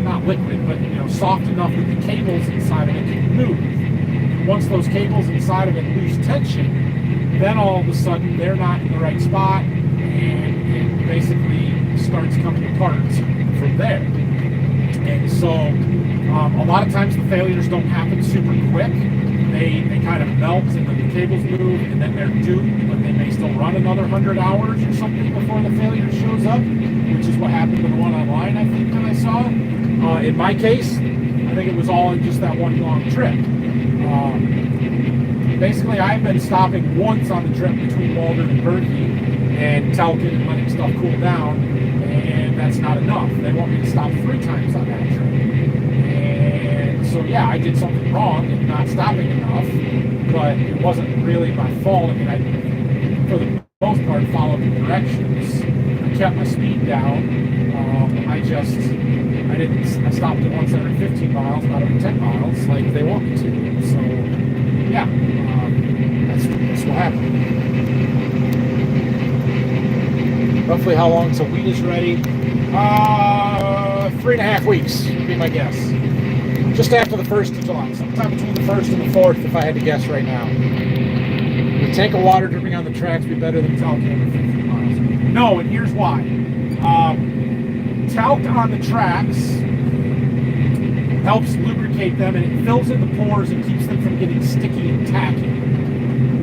not liquid, but soft enough that the cables inside of it can move. Once those cables inside of it lose tension, then all of a sudden they're not in the right spot, and it basically starts coming apart from there. And so a lot of times the failures don't happen super quick. They kind of melt and then the cables move, and then they're doomed, but they may still run another 100 hours or something before the failure shows up, which is what happened to the one online, I think, that I saw. In my case, I think it was all in just that one long trip. Basically, I've been stopping once on the trip between Waldron and Berkey and Talcott and letting stuff cool down, and that's not enough. They want me to stop 3 times on that trip. So yeah, I did something wrong in not stopping enough, but it wasn't really my fault. I mean, I, for the most part, followed the directions. I kept my speed down. I stopped it once every 15 miles, not every 10 miles, like they want me to. So yeah, that's what happened. Roughly how long till wheat is ready? 3.5 weeks would be my guess. Just after the 1st of July, sometime between the 1st and the 4th, if I had to guess right now. The tank of water dripping on the tracks would be better than talc over 50 miles. No, and here's why. Talc on the tracks helps lubricate them, and it fills in the pores and keeps them from getting sticky and tacky.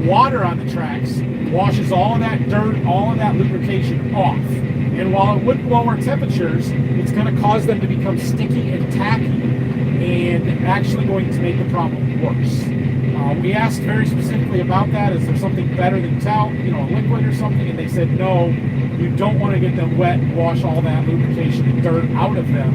Water on the tracks washes all of that dirt, all of that lubrication off. And while it would lower temperatures, it's going to cause them to become sticky and tacky, and actually going to make the problem worse. We asked very specifically about that. Is there something better than talc, a liquid or something? And they said, no, you don't want to get them wet and wash all that lubrication and dirt out of them,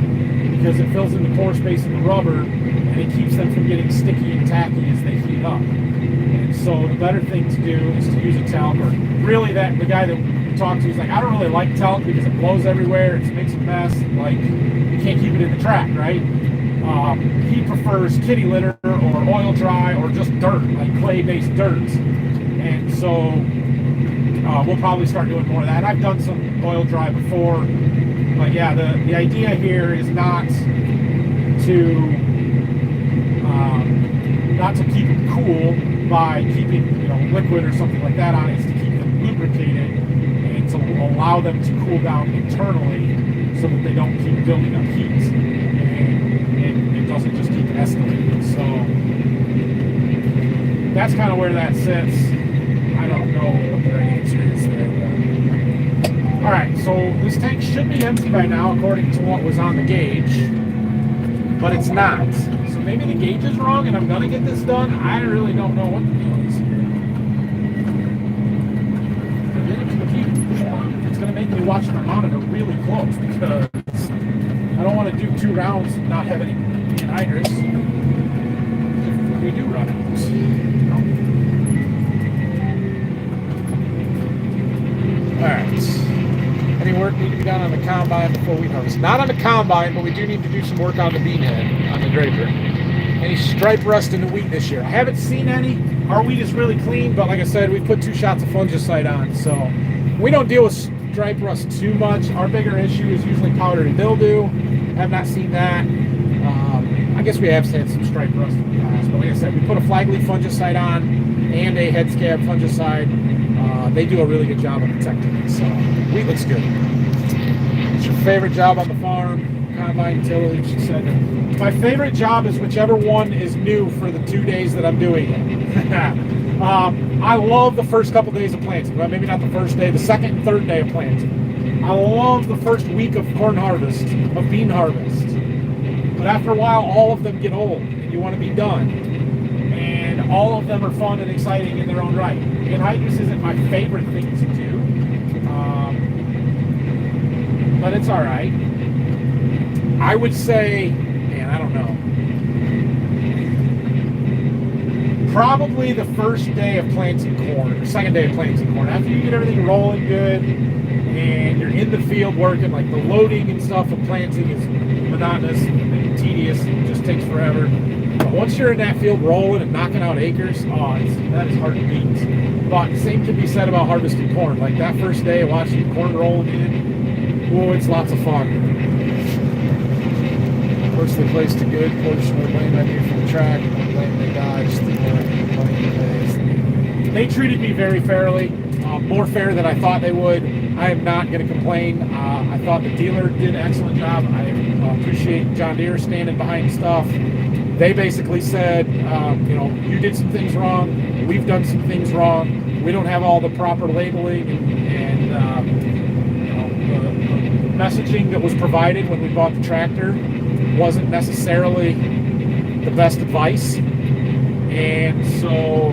because it fills in the pore space in the rubber, and it keeps them from getting sticky and tacky as they heat up. And so the better thing to do is to use a talc. Or really, the guy that we talked to, he's like, I don't really like talc because it blows everywhere, it makes a mess, like you can't keep it in the track, right? He prefers kitty litter or oil dry or just dirt, like clay-based dirt. And so we'll probably start doing more of that. I've done some oil dry before, but yeah, the idea here is not to keep it cool by keeping liquid or something like that on it. It's to keep them lubricated and to allow them to cool down internally so that they don't keep building up heat. It doesn't just keep escalating. So that's kind of where that sits. I don't know what the right answer is there. Alright, so this tank should be empty by now according to what was on the gauge, but it's not. So maybe the gauge is wrong and I'm going to get this done. I really don't know what the deal is here. It's going to make me watch my monitor really close because I don't want to do 2 rounds and not have any anhydrous. We do run it. Alright. Any work need to be done on the combine before wheat harvest? Not on the combine, but we do need to do some work on the bean head, on the draper. Any stripe rust in the wheat this year? I haven't seen any. Our wheat is really clean, but like I said, we put 2 shots of fungicide on, so we don't deal with stripe rust too much. Our bigger issue is usually powdery mildew. Have not seen that. I guess we have had some striped rust in the past, but like I said, we put a flagleaf fungicide on and a head scab fungicide. They do a really good job of protecting it, so wheat looks good. What's your favorite job on the farm? Combine, tillage, she said. My favorite job is whichever one is new for the 2 days that I'm doing it. I love the first couple days of planting. Well, maybe not the first day, the second and third day of planting. I love the first week of corn harvest, of bean harvest. But after a while, all of them get old, and you want to be done. And all of them are fun and exciting in their own right. Anhydrous isn't my favorite thing to do, but it's all right. I would say, man, I don't know. Probably the first day of planting corn, or second day of planting corn. After you get everything rolling good, and you're in the field working, like the loading and stuff of planting is monotonous and tedious, and it just takes forever. But once you're in that field rolling and knocking out acres, that is hard to beat. But the same can be said about harvesting corn. Like that first day of watching corn rolling in, oh, it's lots of fun. Of course, they placed a good portion of the blame on me for the track, and the blame they dodged. They treated me very fairly, more fair than I thought they would. I am not going to complain. I thought the dealer did an excellent job. I appreciate John Deere standing behind stuff. They basically said, you did some things wrong. We've done some things wrong. We don't have all the proper labeling and the messaging that was provided when we bought the tractor wasn't necessarily the best advice. And so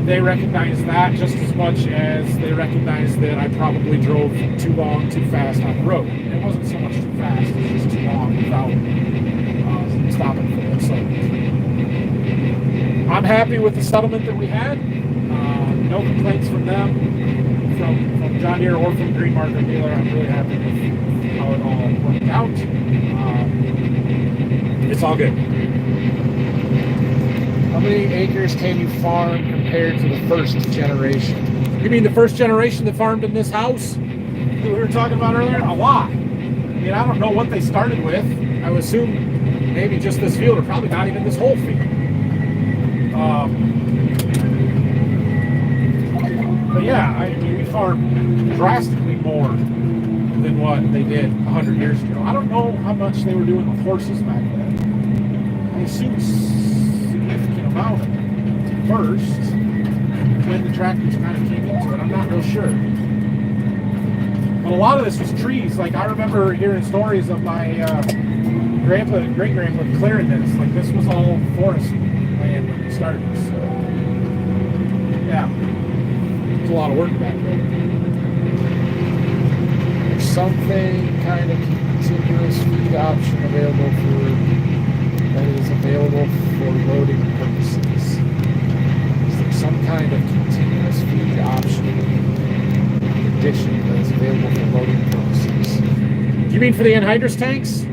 they recognized that just as much as they recognized that I probably drove too long, too fast on the road. It wasn't so much too fast, it was just too long without stopping for it. So I'm happy with the settlement that we had. No complaints from them, from John Deere or from Green Market Dealer. I'm really happy with how it all worked out. It's all good. How many acres can you farm compared to the first generation? You mean the first generation that farmed in this house that we were talking about earlier? A lot. I mean, I don't know what they started with. I would assume maybe just this field, or probably not even this whole field. But yeah, I mean, we farmed drastically more than what they did 100 years ago. I don't know how much they were doing with horses back then. I assume significant amount of it first, when the tractors kind of came into it. I'm not real sure. But a lot of this was trees. Like, I remember hearing stories of my grandpa and great-grandpa clearing this. Like, this was all forest land when we started. So, yeah. It was a lot of work back then. There's something kind of continuous feed option available that is available for loading purposes. Is there some kind of continuous feed option addition that is available for loading purposes? You mean for the anhydrous tanks?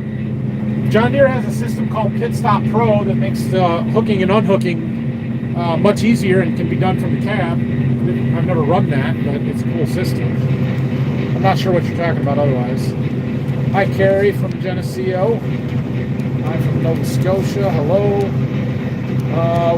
John Deere has a system called Pit Stop Pro that makes hooking and unhooking much easier and can be done from the cab. I've never run that, but it's a cool system. I'm not sure what you're talking about otherwise. Hi, Carrie from Geneseo. I'm from Nova Scotia. Hello.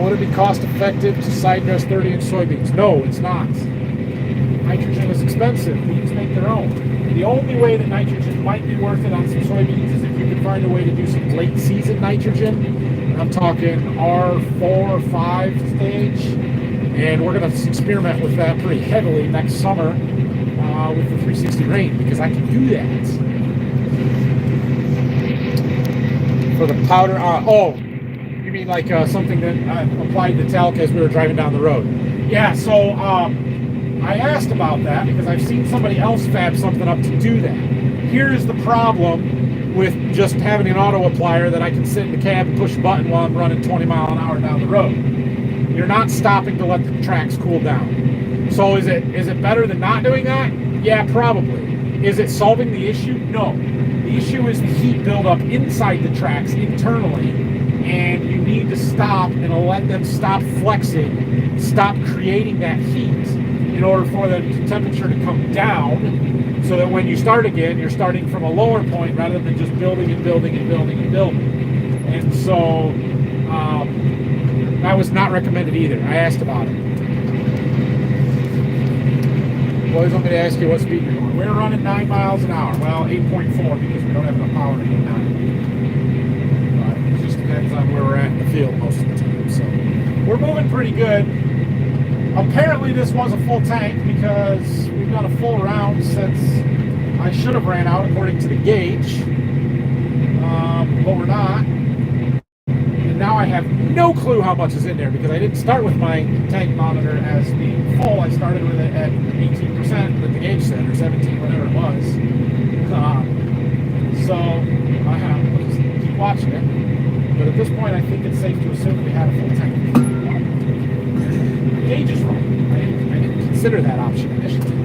Would it be cost effective to side dress 30-inch soybeans? No, it's not. Nitrogen is expensive. Beans make their own. The only way that nitrogen might be worth it on some soybeans is if you can find a way to do some late season nitrogen. I'm talking R4 or 5 stage. And we're going to experiment with that pretty heavily next summer with the 360 rain, because I can do that. For the powder, you mean like something that I applied to talc as we were driving down the road? Yeah, so I asked about that because I've seen somebody else fab something up to do that. Here's the problem with just having an auto applier that I can sit in the cab and push a button while I'm running 20 miles an hour down the road. You're not stopping to let the tracks cool down. So is it better than not doing that? Yeah, probably. Is it solving the issue? No. The issue is the heat buildup inside the tracks internally, and you need to stop and let them stop flexing, stop creating that heat in order for the temperature to come down so that when you start again, you're starting from a lower point rather than just building and building and building and building. And so that was not recommended either. I asked about it. Boys want me to ask you what speed you're going. We're running 9 miles an hour. Well, 8.4 because we don't have enough power to get 9. But it just depends on where we're at in the field most of the time. So we're moving pretty good. Apparently this was a full tank because we've got a full round since I should have ran out according to the gauge. But we're not. And now I have no clue how much is in there because I didn't start with my tank monitor as being full. I started with it at 18% that the gauge said, or 17, whatever it was. So I have to just keep watching it. But at this point, I think it's safe to assume that we had a full tank. The gauge is wrong. I didn't consider that option initially.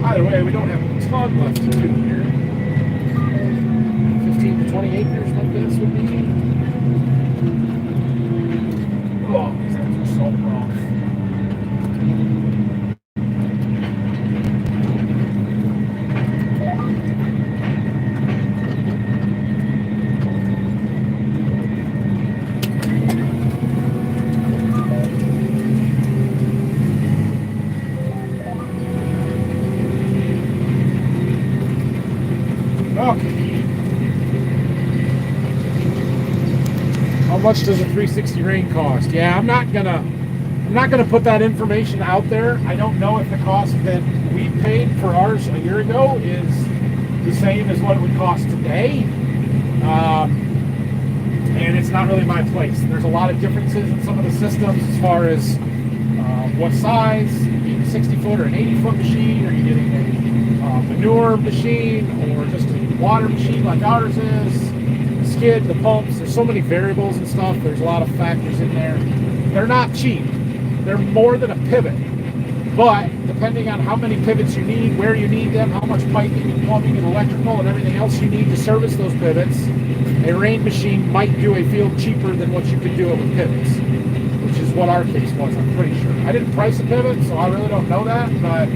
Either way, we don't have a ton left to do here. 15 to 20 acres like this would be. Oh, these ends are so rough. Okay. How much does a 360 rain cost? Yeah, I'm not gonna put that information out there. I don't know if the cost that we paid for ours a year ago is the same as what it would cost today. And it's not really my place. There's a lot of differences in some of the systems as far as what size, a 60-foot or an 80-foot machine, are you getting a manure machine or just a water machine like ours is, the skid, the pumps. There's so many variables and stuff. There's a lot of factors in there. They're not cheap. They're more than a pivot. But depending on how many pivots you need, where you need them, how much piping and plumbing and electrical and everything else you need to service those pivots, a rain machine might do a field cheaper than what you could do it with pivots, which is what our case was, I'm pretty sure. I didn't price a pivot, so I really don't know that, but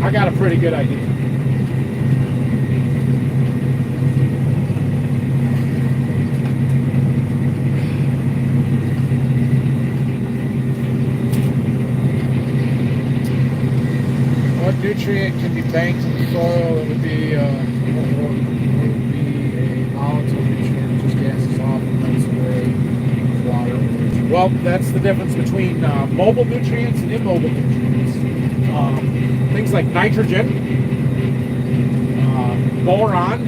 I got a pretty good idea. What nutrient can be banked in the soil? It would be a volatile nutrient, just gases off and melts away with water. Well, that's the difference between mobile nutrients and immobile nutrients. Things like nitrogen, boron,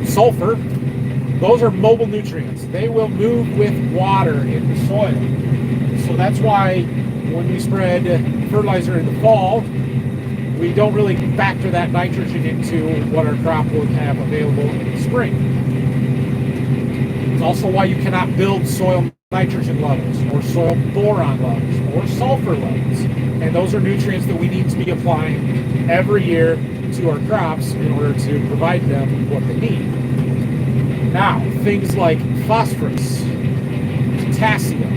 sulfur, those are mobile nutrients. They will move with water in the soil. So that's why when we spread fertilizer in the fall, we don't really factor that nitrogen into what our crop would have available in the spring. It's also why you cannot build soil nitrogen levels or soil boron levels or sulfur levels. And those are nutrients that we need to be applying every year to our crops in order to provide them what they need. Now, things like phosphorus, potassium,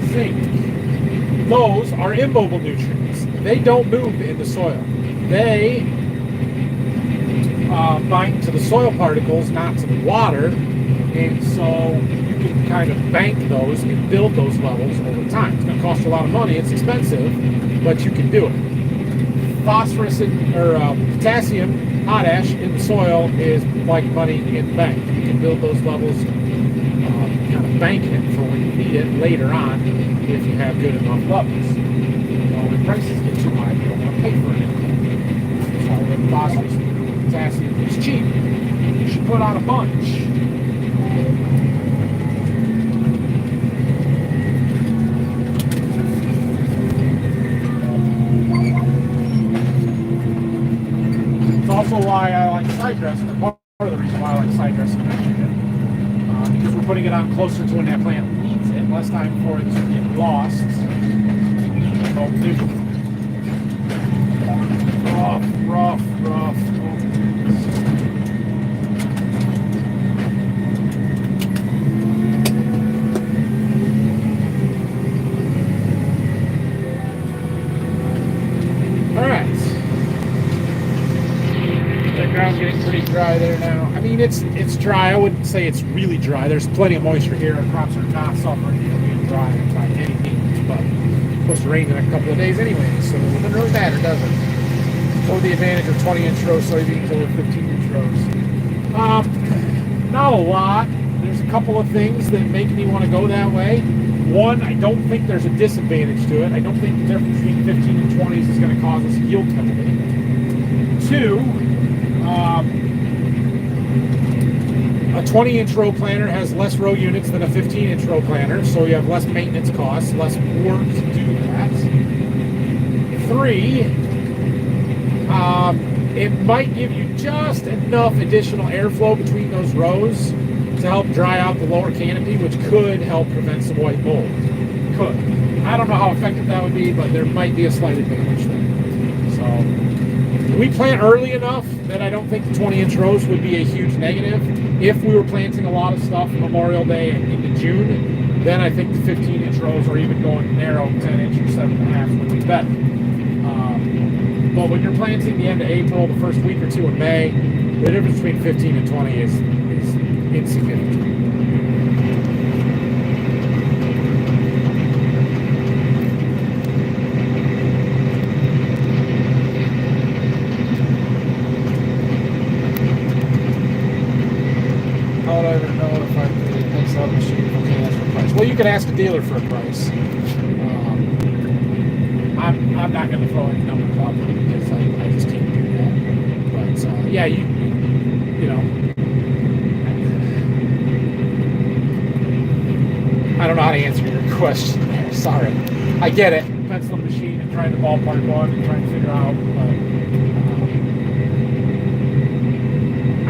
zinc, those are immobile nutrients. They don't move in the soil. They bind to the soil particles, not to the water, and so you can kind of bank those and build those levels over time. It's going to cost you a lot of money. It's expensive, but you can do it. Phosphorus or potassium, potash in the soil is like money in the bank. You can build those levels, kind of bank it for when you need it later on if you have good enough levels. When prices get too high, you don't want to pay for it. So when phosphorus and potassium is cheap, you should put on a bunch. It's also why I like side dressing, or part of the reason why I like side dressing because we're putting it on closer to when that plant needs it, less time for it to get lost. Rough. mean, it's dry. I wouldn't say it's really dry. There's plenty of moisture here. Our crops are not suffering being dry by any means, but it's supposed to rain in a couple of days anyway, so it doesn't really matter, does it? So the advantage of 20-inch row soybeans over 15-inch rows. Not a lot. There's a couple of things that make me want to go that way. One, I don't think there's a disadvantage to it. I don't think the difference between 15 and 20s is going to cause us yield penalty. Two, a 20-inch row planter has less row units than a 15-inch row planter, so you have less maintenance costs, less work to do that. Three, it might give you just enough additional airflow between those rows to help dry out the lower canopy, which could help prevent some white mold. Could. I don't know how effective that would be, but there might be a slight advantage there. So we plant early enough that I don't think the 20-inch rows would be a huge negative. If we were planting a lot of stuff Memorial Day and into June, then I think the 15-inch rows or even going narrow 10-inch or 7.5 would be better. But when you're planting the end of April, the first week or two in May, the difference between 15 and 20 is insignificant. How would I ever know if I could mix up machine for cans for price? Well, you could ask a dealer for a price. I'm not going to throw any numbers out there because I just can't do that. But yeah, you know, I don't know how to answer your question there. Sorry. I get it. Depends on the machine and trying to ballpark one and trying to figure out. But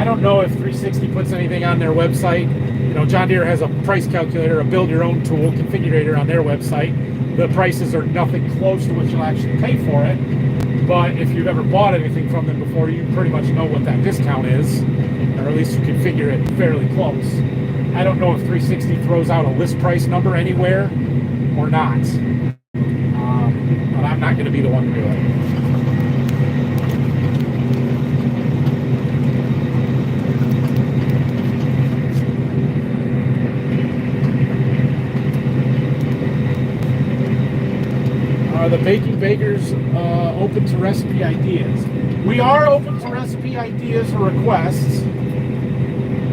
I don't know if 360 puts anything on their website. You know, John Deere has a price calculator, a build your own tool configurator on their website. The prices are nothing close to what you'll actually pay for it. But if you've ever bought anything from them before, you pretty much know what that discount is, or at least you can figure it fairly close. I don't know if 360 throws out a list price number anywhere or not, but I'm not going to be the one to do it. Are the baking bakers open to recipe ideas? We are open to recipe ideas or requests.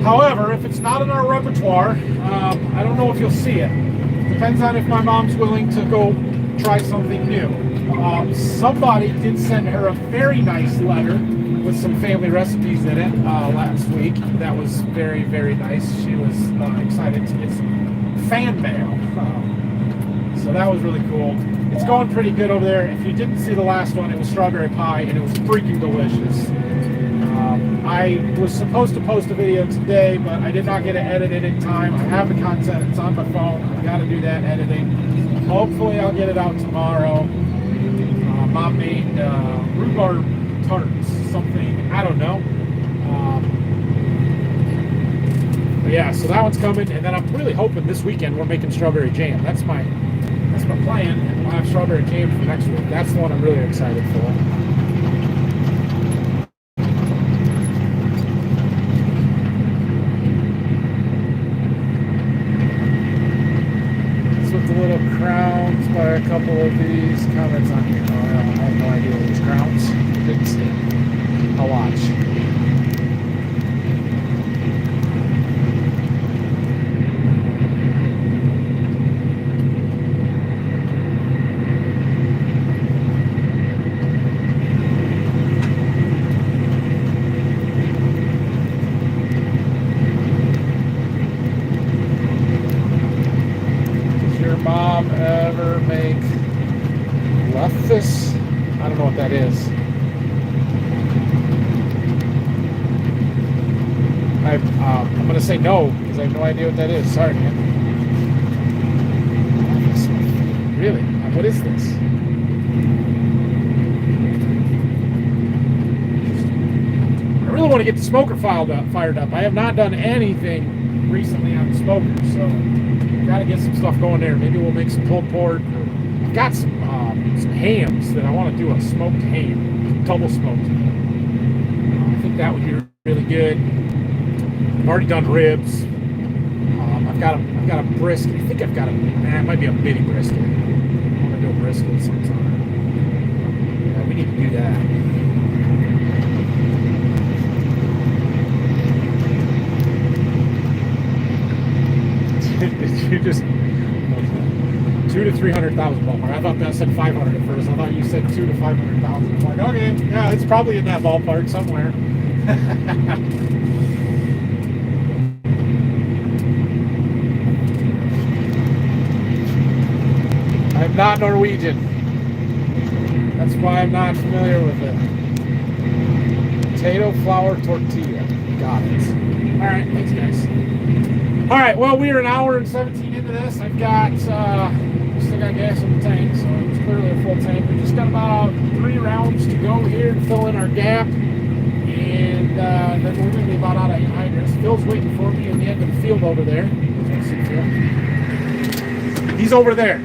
However, if it's not in our repertoire, I don't know if you'll see it. Depends on if my mom's willing to go try something new. Somebody did send her a very nice letter with some family recipes in it last week. That was very, very nice. She was excited to get some fan mail. So that was really cool. It's going pretty good over there. If you didn't see the last one, it was strawberry pie, and it was freaking delicious. I was supposed to post a video today, but I did not get it edited in time. I have the content. It's on my phone. I got to do that editing. Hopefully, I'll get it out tomorrow. Mom made rhubarb tarts, something, I don't know. But yeah, so that one's coming, and then I'm really hoping this weekend we're making strawberry jam. That's my plan, and we'll have strawberry jam for next week. That's the one I'm really excited for. So with the little crowns by a couple of these comments on here. Oh, I have no idea what these crowns. Didn't see. I'll watch. This, I don't know what that is. I'm going to say no because I have no idea what that is. Sorry, man. Really? What is this? I really want to get the smoker fired up. I have not done anything recently on the smoker, so got to get some stuff going there. Maybe we'll make some pulled pork. I've got some hams that I want to do a smoked ham, double smoked. I think that would be really good. I've already done ribs. I've got a brisket. I think I've got a, it might be a mini brisket. I want to do a brisket sometime. Yeah, we need to do that. Did you just 2 to 300,000 ballpark? I thought that said 500 at first. I thought you said 2 to 500,000. I'm like, okay, yeah, it's probably in that ballpark somewhere. I'm not Norwegian. That's why I'm not familiar with it. Potato flour tortilla. Got it. All right, thanks, guys. All right, well, we are an hour and 17 into this. I've got still got gas in the tank, so it's clearly a full tank. We just got about 3 rounds to go here to fill in our gap, and then we're going to be about out of hydrants. Phil's waiting for me in the end of the field over there. He's over there.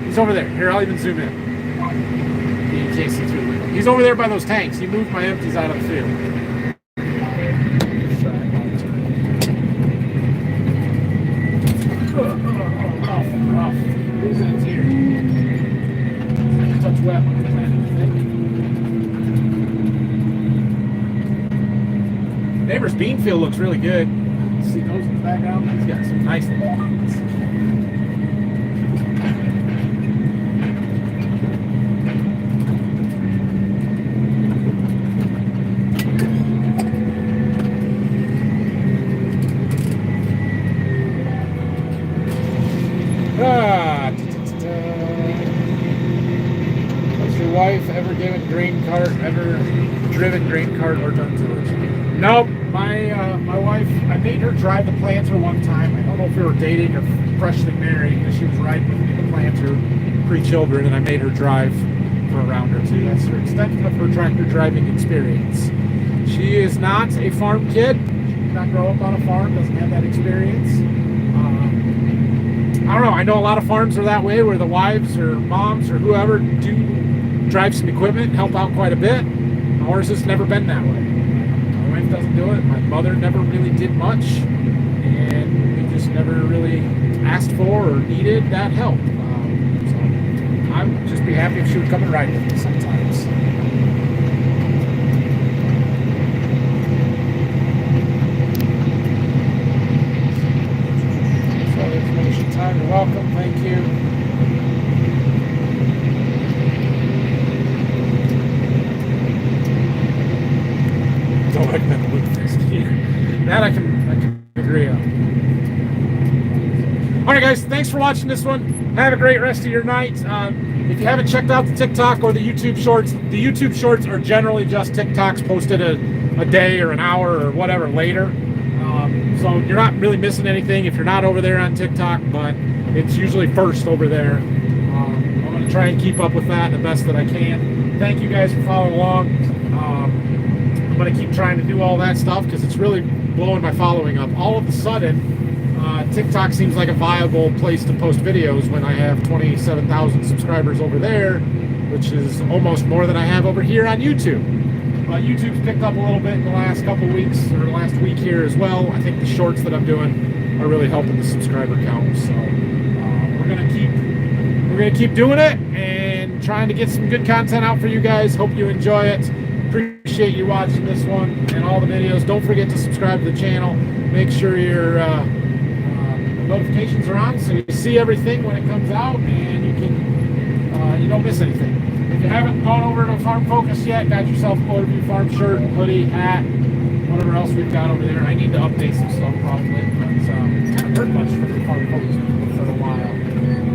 He's over there. Here, I'll even zoom in. Jason through the window. He's over there by those tanks. He moved my empties out of the field. Touch wet. Neighbor's bean field looks really good. See those in the background? He's got some nice ones. Ever driven grain cart or done tours? Nope. My wife, I made her drive the planter one time. I don't know if we were dating or freshly married, but she was riding with me the planter, pre-children, and I made her drive for a round or two. That's her extent of her tractor driving experience. She is not a farm kid. She did not grow up on a farm, doesn't have that experience. I don't know. I know a lot of farms are that way, where the wives or moms or whoever do drive some equipment, help out quite a bit. Ours has never been that way. My wife doesn't do it. My mother never really did much, and we just never really asked for or needed that help. So I would just be happy if she would come and ride with me sometimes. So information time, you're welcome. Thank you. Don't recommend the wood fist here. That I can agree on. All right, guys, thanks for watching this one. Have a great rest of your night. If you haven't checked out the TikTok or the YouTube Shorts, the YouTube Shorts are generally just TikToks posted a day or an hour or whatever later. So you're not really missing anything if you're not over there on TikTok, but it's usually first over there. I'm going to try and keep up with that the best that I can. Thank you guys for following along. I'm going to keep trying to do all that stuff because it's really blowing my following up. All of a sudden, TikTok seems like a viable place to post videos when I have 27,000 subscribers over there, which is almost more than I have over here on YouTube. But YouTube's picked up a little bit in the last couple weeks, or last week here as well. I think the shorts that I'm doing are really helping the subscriber count. So we're gonna keep doing it and trying to get some good content out for you guys. Hope you enjoy it. Appreciate you watching this one and all the videos. Don't forget to subscribe to the channel. Make sure your notifications are on so you see everything when it comes out and you don't miss anything. If you haven't gone over to Farm Focus yet, got yourself a Motorview Farm shirt, hoodie, hat, whatever else we've got over there. I need to update some stuff probably, but I haven't heard much from the Farm Focus people for a while,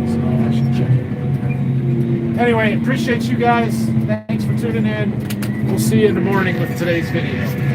so I should check it. Anyway, appreciate you guys. Thanks for tuning in. We'll see you in the morning with today's video.